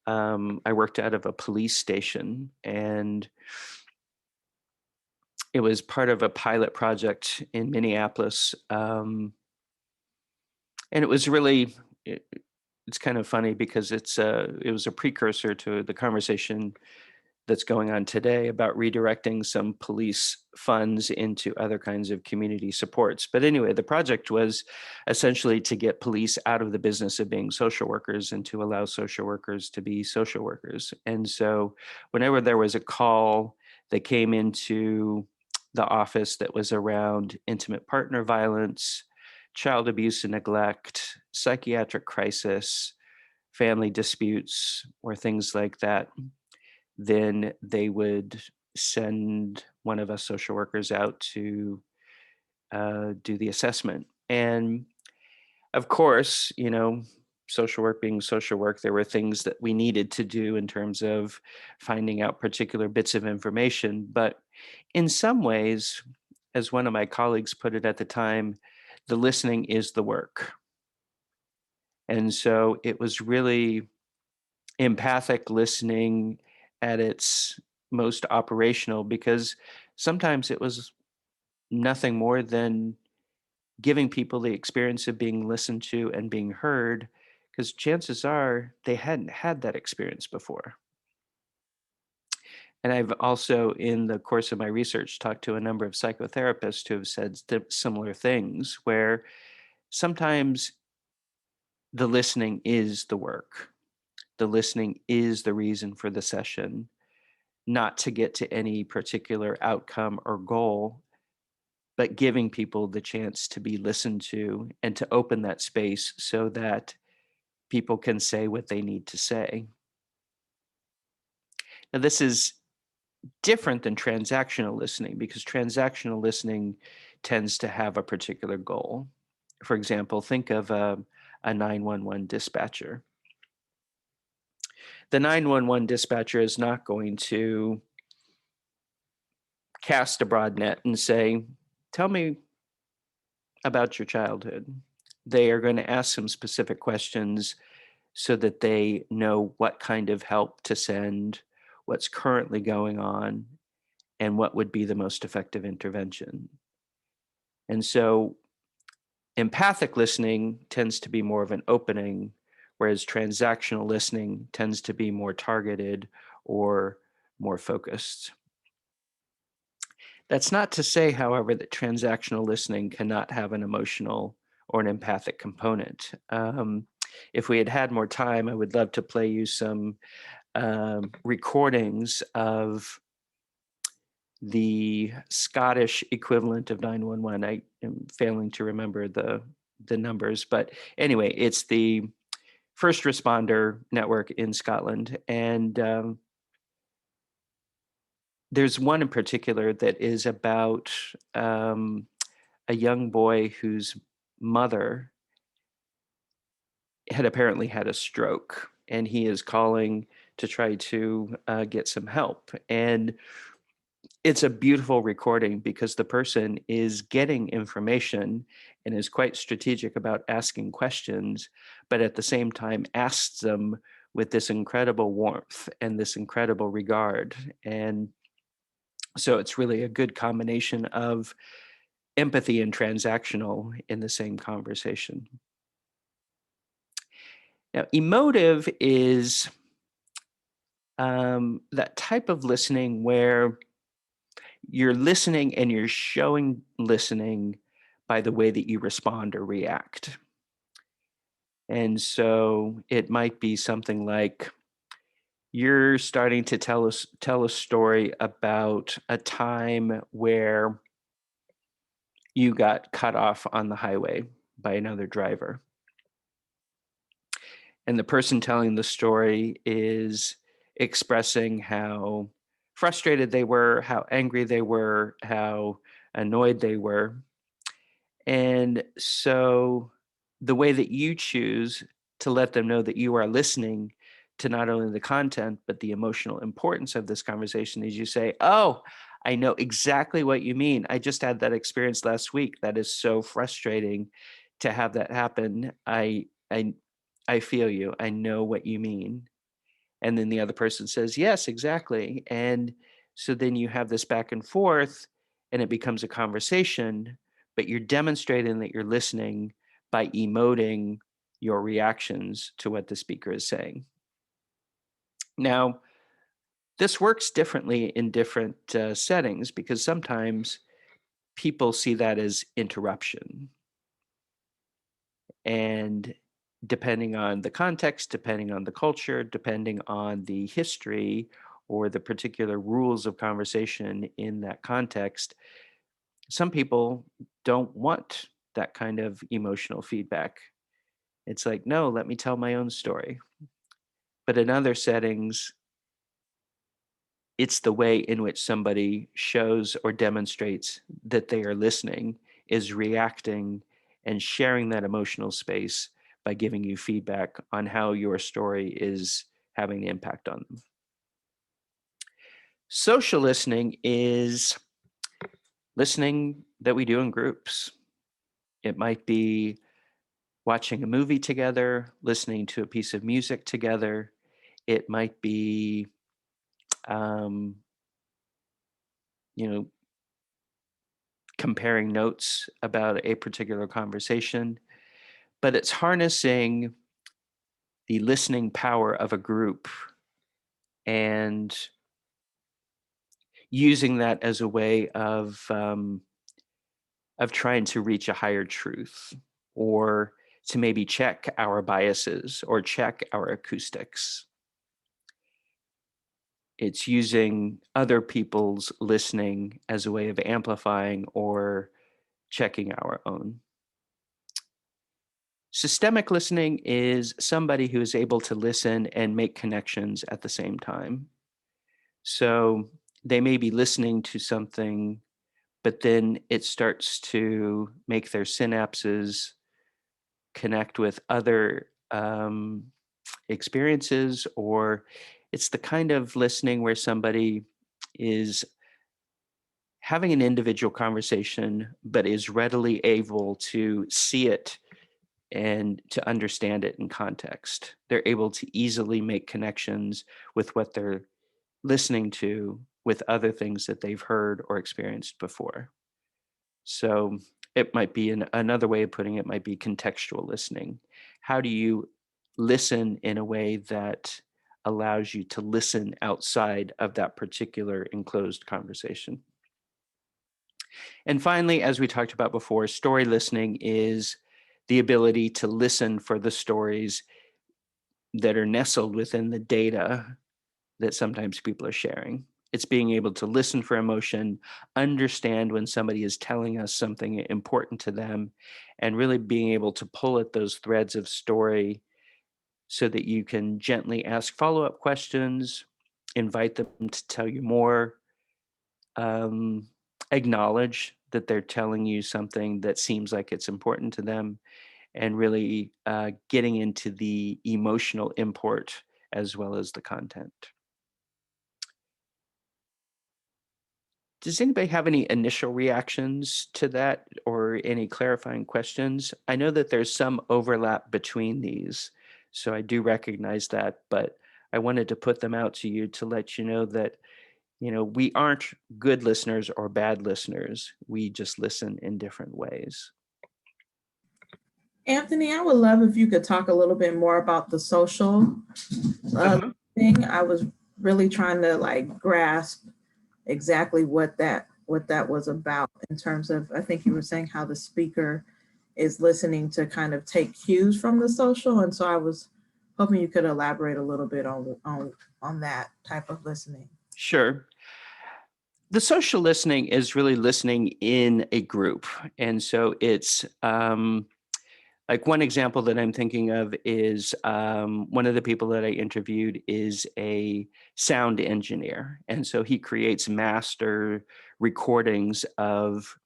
I worked out of a police station, and it was part of a pilot project in Minneapolis. And it was really, it's kind of funny because it was a precursor to the conversation that's going on today about redirecting some police funds into other kinds of community supports. But anyway, the project was essentially to get police out of the business of being social workers and to allow social workers to be social workers. And so whenever there was a call that came into the office that was around intimate partner violence, child abuse and neglect, psychiatric crisis, family disputes, or things like that, then they would send one of us social workers out to do the assessment. And of course, social work being social work, there were things that we needed to do in terms of finding out particular bits of information. But in some ways, as one of my colleagues put it at the time, the listening is the work. And so it was really empathic listening at its most operational, because sometimes it was nothing more than giving people the experience of being listened to and being heard, because chances are they hadn't had that experience before. And I've also, in the course of my research, talked to a number of psychotherapists who have said similar things, where sometimes the listening is the work. The listening is the reason for the session, not to get to any particular outcome or goal, but giving people the chance to be listened to and to open that space so that people can say what they need to say. Now, this is different than transactional listening, because transactional listening tends to have a particular goal. For example, think of a 911 dispatcher. The 911 dispatcher is not going to cast a broad net and say, tell me about your childhood. They are going to ask some specific questions so that they know what kind of help to send, what's currently going on, and what would be the most effective intervention. And so empathic listening tends to be more of an opening, whereas transactional listening tends to be more targeted or more focused. That's not to say, however, that transactional listening cannot have an emotional or an empathic component. If we had had more time, I would love to play you some recordings of the Scottish equivalent of 911. I am failing to remember the numbers, but anyway, it's the first responder network in Scotland. And there's one in particular that is about a young boy whose mother had apparently had a stroke, and he is calling to try to get some help. And it's a beautiful recording because the person is getting information and is quite strategic about asking questions, but at the same time asks them with this incredible warmth and this incredible regard. And so it's really a good combination of empathy and transactional in the same conversation. Now, emotive is that type of listening where you're listening and you're showing listening by the way that you respond or react. And so it might be something like you're starting to tell a story about a time where you got cut off on the highway by another driver. And the person telling the story is expressing how frustrated they were, how angry they were, how annoyed they were. And so the way that you choose to let them know that you are listening to not only the content, but the emotional importance of this conversation is you say, oh, I know exactly what you mean. I just had that experience last week. That is so frustrating to have that happen. I feel you. I know what you mean. And then the other person says, yes, exactly. And so then you have this back and forth and it becomes a conversation, but you're demonstrating that you're listening by emoting your reactions to what the speaker is saying. Now, this works differently in different settings because sometimes people see that as interruption. And depending on the context, depending on the culture, depending on the history or the particular rules of conversation in that context, some people don't want that kind of emotional feedback. It's like, no, let me tell my own story. But in other settings, it's the way in which somebody shows or demonstrates that they are listening, is reacting and sharing that emotional space by giving you feedback on how your story is having an impact on them. Social listening is listening that we do in groups. It might be watching a movie together, listening to a piece of music together. It might be, comparing notes about a particular conversation, but it's harnessing the listening power of a group and using that as a way of trying to reach a higher truth, or to maybe check our biases or check our acoustics. It's using other people's listening as a way of amplifying or checking our own. Systemic listening is somebody who is able to listen and make connections at the same time. So they may be listening to something, but then it starts to make their synapses connect with other experiences, or it's the kind of listening where somebody is having an individual conversation, but is readily able to see it and to understand it in context. They're able to easily make connections with what they're listening to with other things that they've heard or experienced before. So it might be another way of putting it might be contextual listening. How do you listen in a way that allows you to listen outside of that particular enclosed conversation? And finally, as we talked about before, story listening is the ability to listen for the stories that are nestled within the data that sometimes people are sharing. It's being able to listen for emotion, understand when somebody is telling us something important to them, and really being able to pull at those threads of story so that you can gently ask follow-up questions, invite them to tell you more, acknowledge that they're telling you something that seems like it's important to them, and really getting into the emotional import as well as the content. Does anybody have any initial reactions to that or any clarifying questions? I know that there's some overlap between these, so I do recognize that, but I wanted to put them out to you to let you know that, we aren't good listeners or bad listeners. We just listen in different ways. Anthony, I would love if you could talk a little bit more about the social thing. I was really trying to grasp exactly what that was about in terms of, I think you were saying how the speaker is listening to kind of take cues from the social. And so I was hoping you could elaborate a little bit on that type of listening. Sure. The social listening is really listening in a group. And so it's like one example that I'm thinking of is one of the people that I interviewed is a sound engineer. And so he creates master recordings of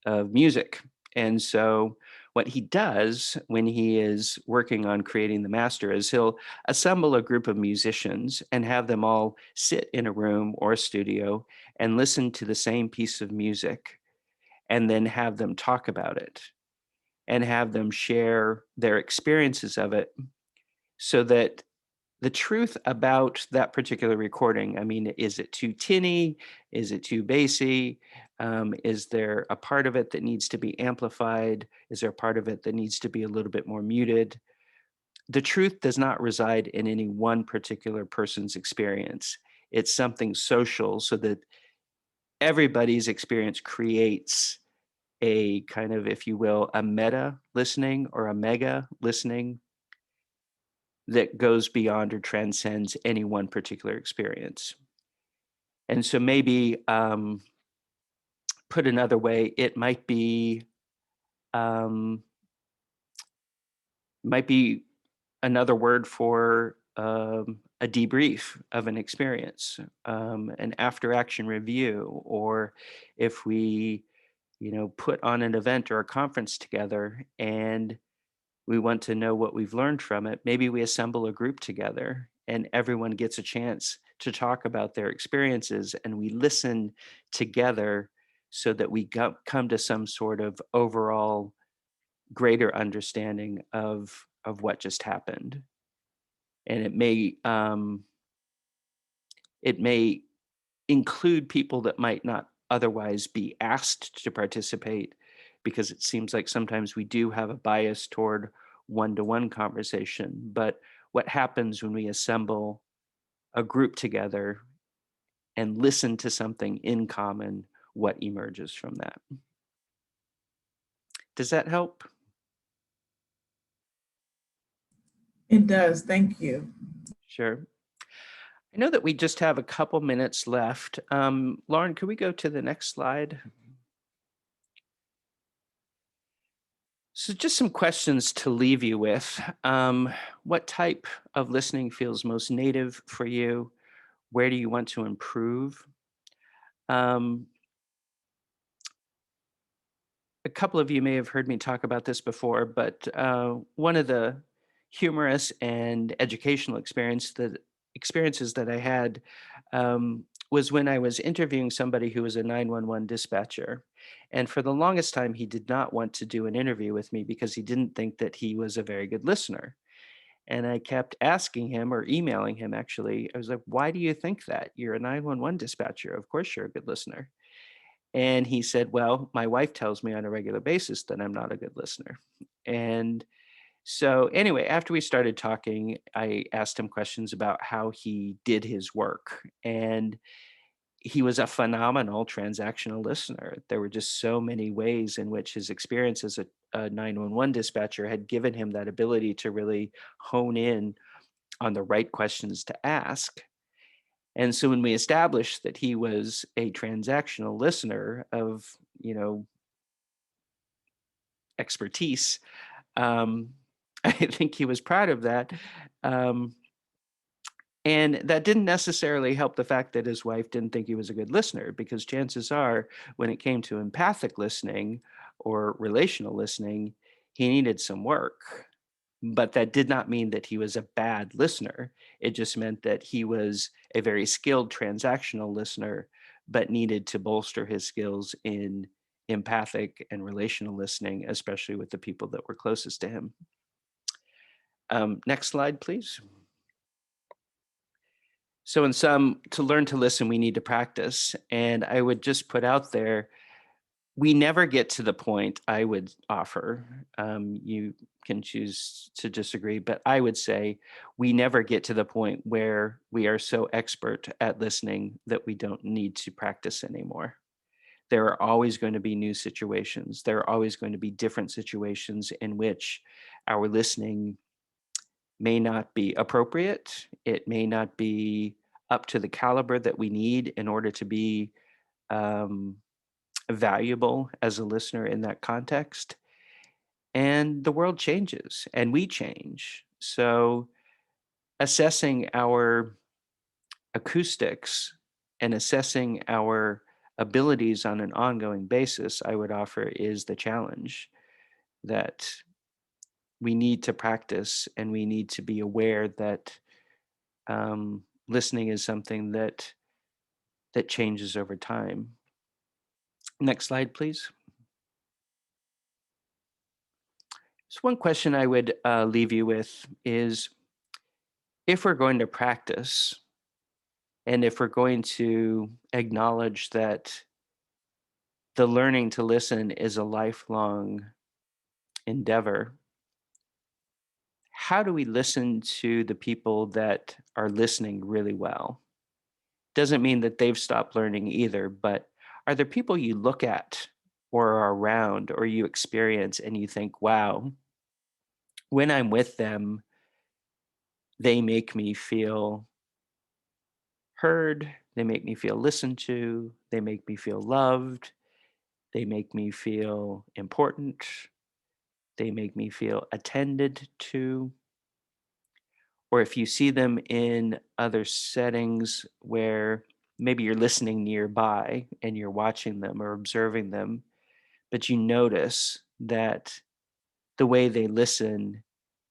music. And so what he does when he is working on creating the master is he'll assemble a group of musicians and have them all sit in a room or a studio and listen to the same piece of music, and then have them talk about it and have them share their experiences of it, so that the truth about that particular recording, I mean, is it too tinny? Is it too bassy? Is there a part of it that needs to be amplified? Is there a part of it that needs to be a little bit more muted? The truth does not reside in any one particular person's experience. It's something social, so that everybody's experience creates a kind of, if you will, a meta listening or a mega listening that goes beyond or transcends any one particular experience. And so maybe put another way, it might be another word for a debrief of an experience, an after action review, or if we put on an event or a conference together and we want to know what we've learned from it, maybe we assemble a group together and everyone gets a chance to talk about their experiences and we listen together so that we come to some sort of overall greater understanding of what just happened. And it may include people that might not otherwise be asked to participate, because it seems like sometimes we do have a bias toward one-to-one conversation. But what happens when we assemble a group together and listen to something in common, what emerges from that? Does that help? It does. Thank you. Sure. I know that we just have a couple minutes left. Lauren, could we go to the next slide? So just some questions to leave you with. What type of listening feels most native for you? Where do you want to improve? A couple of you may have heard me talk about this before, but one of the humorous and educational experiences that I had was when I was interviewing somebody who was a 911 dispatcher. And for the longest time, he did not want to do an interview with me because he didn't think that he was a very good listener. And I kept asking him, or emailing him actually, I was like, why do you think that? You're a 911 dispatcher. Of course you're a good listener. And he said, well, my wife tells me on a regular basis that I'm not a good listener. And so anyway, after we started talking, I asked him questions about how he did his work. And he was a phenomenal transactional listener. There were just so many ways in which his experience as a 911 dispatcher had given him that ability to really hone in on the right questions to ask. And so when we established that he was a transactional listener of, expertise, I think he was proud of that. And that didn't necessarily help the fact that his wife didn't think he was a good listener, because chances are when it came to empathic listening or relational listening, he needed some work. But that did not mean that he was a bad listener. It just meant that he was a very skilled transactional listener, but needed to bolster his skills in empathic and relational listening, especially with the people that were closest to him. Next slide, please. So in sum, to learn to listen, we need to practice. And I would just put out there, we never get to the point, I would offer, you can choose to disagree, but I would say we never get to the point where we are so expert at listening that we don't need to practice anymore. There are always going to be new situations. There are always going to be different situations in which our listening may not be appropriate. It may not be up to the caliber that we need in order to be valuable as a listener in that context. And the world changes and we change. So assessing our acoustics and assessing our abilities on an ongoing basis, I would offer, is the challenge that we need to practice, and we need to be aware that listening is something that changes over time. Next slide, please. So one question I would leave you with is, if we're going to practice, and if we're going to acknowledge that the learning to listen is a lifelong endeavor, how do we listen to the people that are listening really well? Doesn't mean that they've stopped learning either, but are there people you look at or are around or you experience and you think, wow, when I'm with them, they make me feel heard, they make me feel listened to, they make me feel loved, they make me feel important, they make me feel attended to? Or if you see them in other settings where maybe you're listening nearby and you're watching them or observing them, but you notice that the way they listen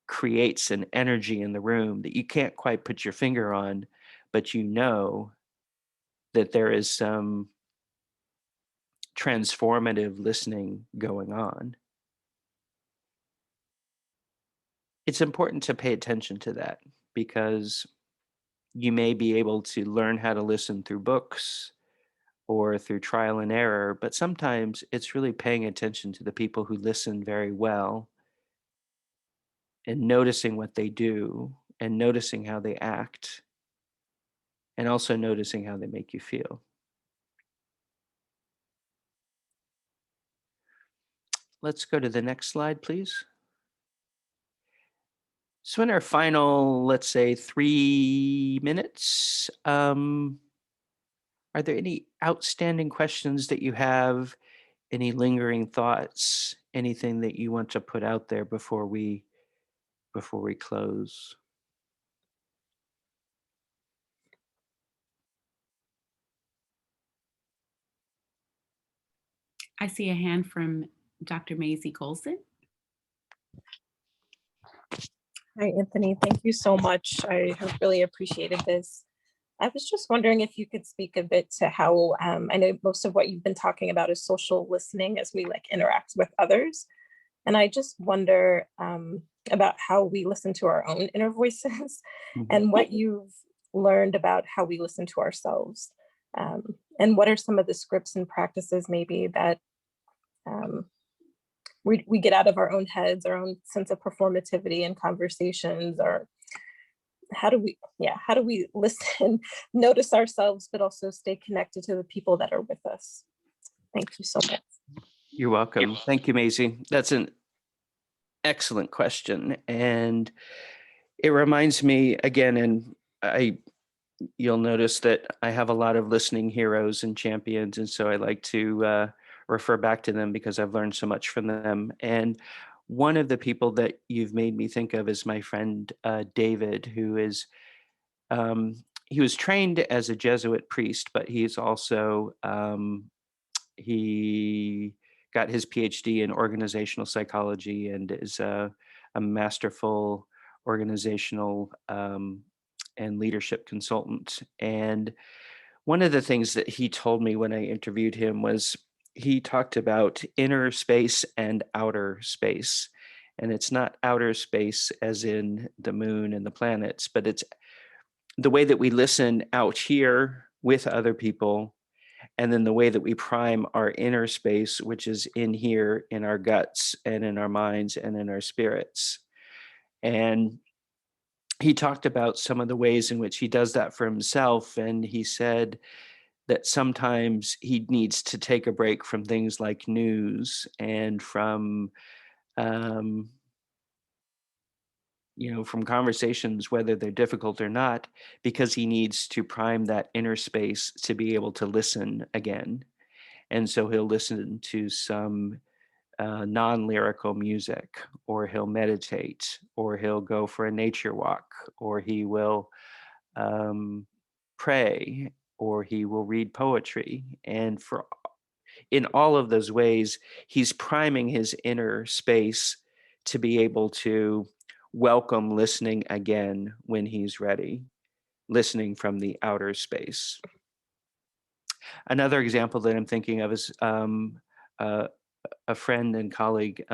creates an energy in the room that you can't quite put your finger on, but you know that there is some transformative listening going on. It's important to pay attention to that, because you may be able to learn how to listen through books or through trial and error, but sometimes it's really paying attention to the people who listen very well and noticing what they do and noticing how they act and also noticing how they make you feel. Let's go to the next slide, please. So in our final, let's say 3 minutes, are there any outstanding questions that you have? Any lingering thoughts? Anything that you want to put out there before we close? I see a hand from Dr. Maisie Colson. Hi, Anthony. Thank you so much. I have really appreciated this. I was just wondering if you could speak a bit to how, I know most of what you've been talking about is social listening as we interact with others. And I just wonder about how we listen to our own inner voices and what you've learned about how we listen to ourselves. And what are some of the scripts and practices maybe that we get out of our own heads, our own sense of performativity in conversations, or how do we listen, notice ourselves, but also stay connected to the people that are with us? Thank you so much. You're welcome. Thank you, Maisie. That's an excellent question. And it reminds me again, and you'll notice that I have a lot of listening heroes and champions. And so I like to refer back to them because I've learned so much from them. And one of the people that you've made me think of is my friend David, who is, he was trained as a Jesuit priest, but he's also, he got his PhD in organizational psychology and is a masterful organizational and leadership consultant. And one of the things that he told me when I interviewed him was he talked about inner space and outer space. And it's not outer space as in the moon and the planets, but it's the way that we listen out here with other people, and then the way that we prime our inner space, which is in here, in our guts and in our minds and in our spirits. And he talked about some of the ways in which he does that for himself. And he said that sometimes he needs to take a break from things like news and from, from conversations, whether they're difficult or not, because he needs to prime that inner space to be able to listen again. And so he'll listen to some non-lyrical music, or he'll meditate, or he'll go for a nature walk, or he will pray, or he will read poetry. And in all of those ways, he's priming his inner space to be able to welcome listening again when he's ready, listening from the outer space. Another example that I'm thinking of is a friend and colleague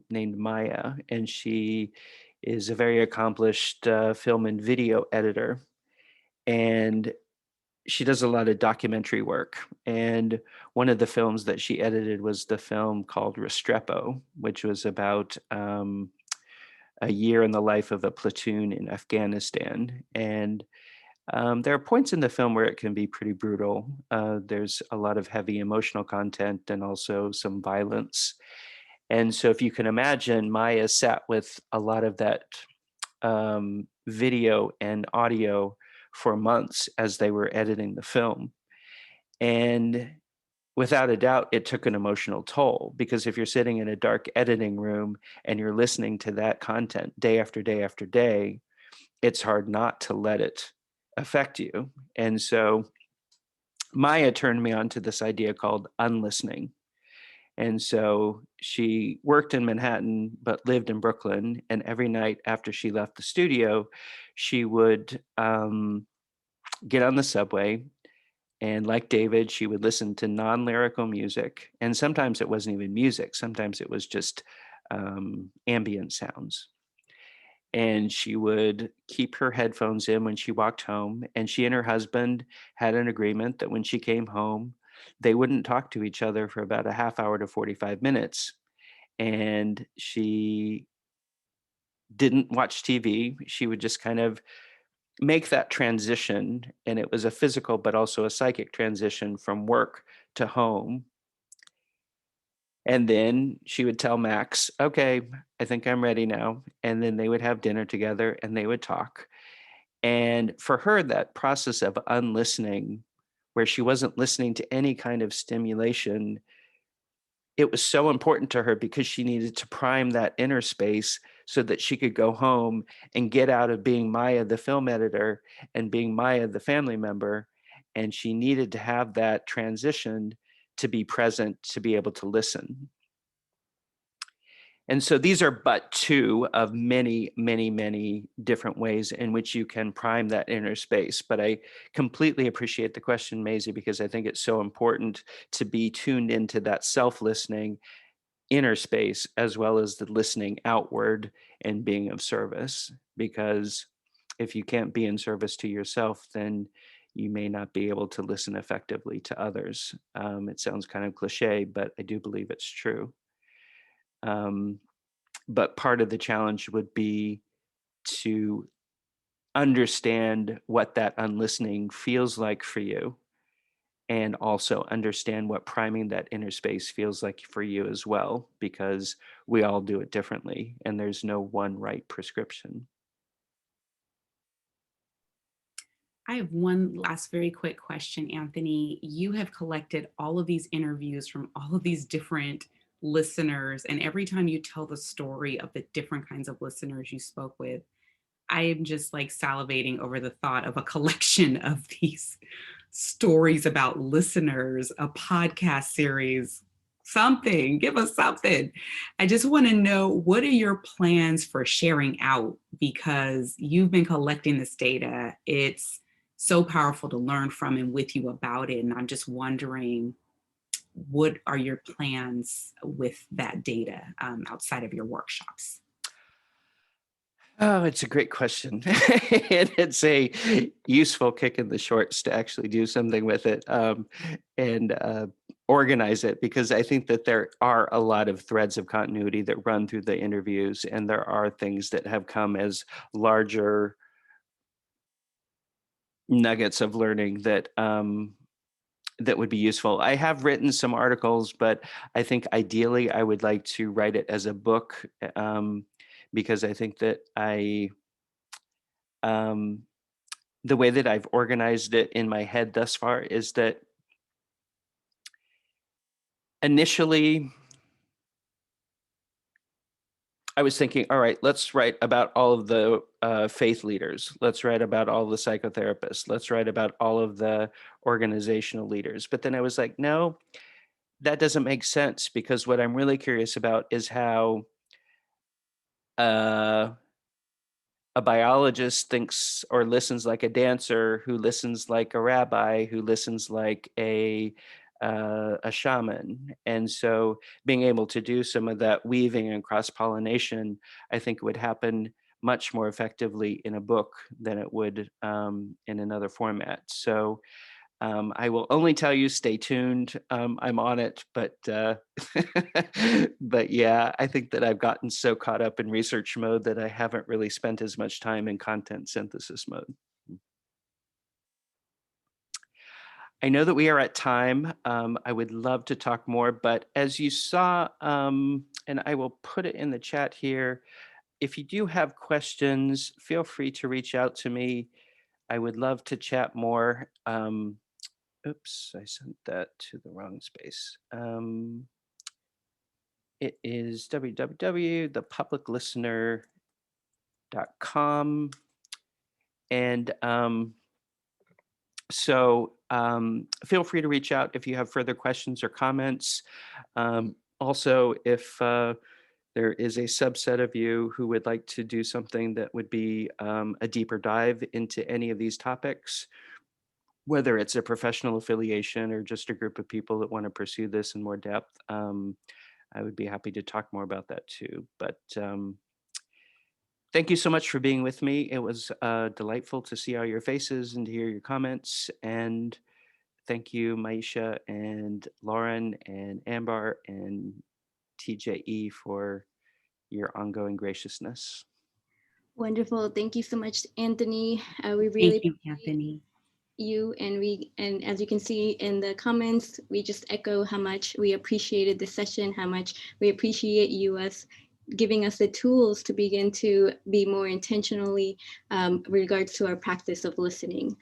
named Maya, and she is a very accomplished film and video editor. And she does a lot of documentary work. And one of the films that she edited was the film called Restrepo, which was about a year in the life of a platoon in Afghanistan. And there are points in the film where it can be pretty brutal. There's a lot of heavy emotional content and also some violence. And so if you can imagine, Maya sat with a lot of that video and audio for months as they were editing the film. And without a doubt, it took an emotional toll, because if you're sitting in a dark editing room and you're listening to that content day after day after day, it's hard not to let it affect you. And so Maya turned me on to this idea called unlistening. And so she worked in Manhattan, but lived in Brooklyn. And every night after she left the studio, she would get on the subway. And like David, she would listen to non-lyrical music. And sometimes it wasn't even music. Sometimes it was just ambient sounds. And she would keep her headphones in when she walked home. And she and her husband had an agreement that when she came home, they wouldn't talk to each other for about a half hour to 45 minutes. And she didn't watch TV. She would just kind of make that transition. And it was a physical, but also a psychic transition from work to home. And then she would tell Max, okay, I think I'm ready now. And then they would have dinner together and they would talk. And for her, that process of unlistening, where she wasn't listening to any kind of stimulation, it was so important to her because she needed to prime that inner space so that she could go home and get out of being Maya, the film editor, and being Maya, the family member. And she needed to have that transition to be present, to be able to listen. And so these are but two of many, many, many different ways in which you can prime that inner space. But I completely appreciate the question, Maisie, because I think it's so important to be tuned into that self-listening inner space, as well as the listening outward and being of service. Because if you can't be in service to yourself, then you may not be able to listen effectively to others. It sounds kind of cliche, but I do believe it's true. But part of the challenge would be to understand what that unlistening feels like for you, and also understand what priming that inner space feels like for you as well, because we all do it differently and there's no one right prescription. I have one last very quick question, Anthony. You have collected all of these interviews from all of these different listeners, and every time you tell the story of the different kinds of listeners you spoke with, I am just like salivating over the thought of a collection of these stories about listeners, a podcast series, something, give us something. I just want to know, what are your plans for sharing out? Because you've been collecting this data. It's so powerful to learn from and with you about it. And I'm just wondering, what are your plans with that data outside of your workshops? Oh, it's a great question. And it's a useful kick in the shorts to actually do something with it and organize it, because I think that there are a lot of threads of continuity that run through the interviews, and there are things that have come as larger nuggets of learning that that would be useful. I have written some articles, but I think ideally I would like to write it as a book, because I think that the way that I've organized it in my head thus far is that initially I was thinking, all right, let's write about all of the faith leaders. Let's write about all the psychotherapists. Let's write about all of the organizational leaders. But then I was like, no, that doesn't make sense, because what I'm really curious about is how a biologist thinks or listens like a dancer, who listens like a rabbi, who listens like a shaman. And so being able to do some of that weaving and cross-pollination, I think would happen much more effectively in a book than it would in another format. So I will only tell you, stay tuned. I'm on it, but but yeah, I think that I've gotten so caught up in research mode that I haven't really spent as much time in content synthesis mode. I know that we are at time. I would love to talk more, but as you saw, and I will put it in the chat here, if you do have questions, feel free to reach out to me. I would love to chat more. Oops, I sent that to the wrong space. It is www.thepubliclistener.com. And so feel free to reach out if you have further questions or comments. Also, if there is a subset of you who would like to do something that would be a deeper dive into any of these topics, whether it's a professional affiliation or just a group of people that want to pursue this in more depth, I would be happy to talk more about that too. But thank you so much for being with me. It was delightful to see all your faces and to hear your comments. And thank you, Maisha and Lauren and Amber and TJE for your ongoing graciousness. Wonderful. Thank you so much, Anthony. We Thank really you, Anthony. you, and as you can see in the comments, we just echo how much we appreciated this session, how much we appreciate you giving us the tools to begin to be more intentionally regards to our practice of listening.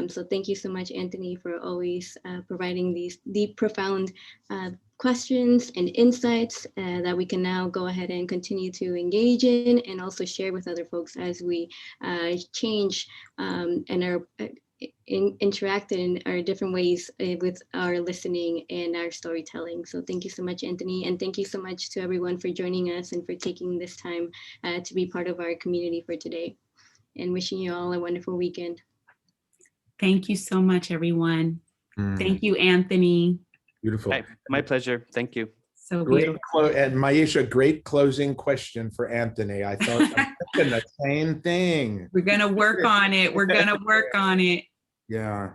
So thank you so much, Anthony, for always providing these deep, profound questions and insights that we can now go ahead and continue to engage in and also share with other folks as we change and are interact in our different ways with our listening and our storytelling. So thank you so much, Anthony. And thank you so much to everyone for joining us and for taking this time to be part of our community for today. And wishing you all a wonderful weekend. Thank you so much, everyone. Thank you, Anthony. Beautiful. My pleasure. Thank you. So Great beautiful. and Maisha, great closing question for Anthony. I thought I was thinking the same thing. We're going to work on it. We're going to work on it. Yeah.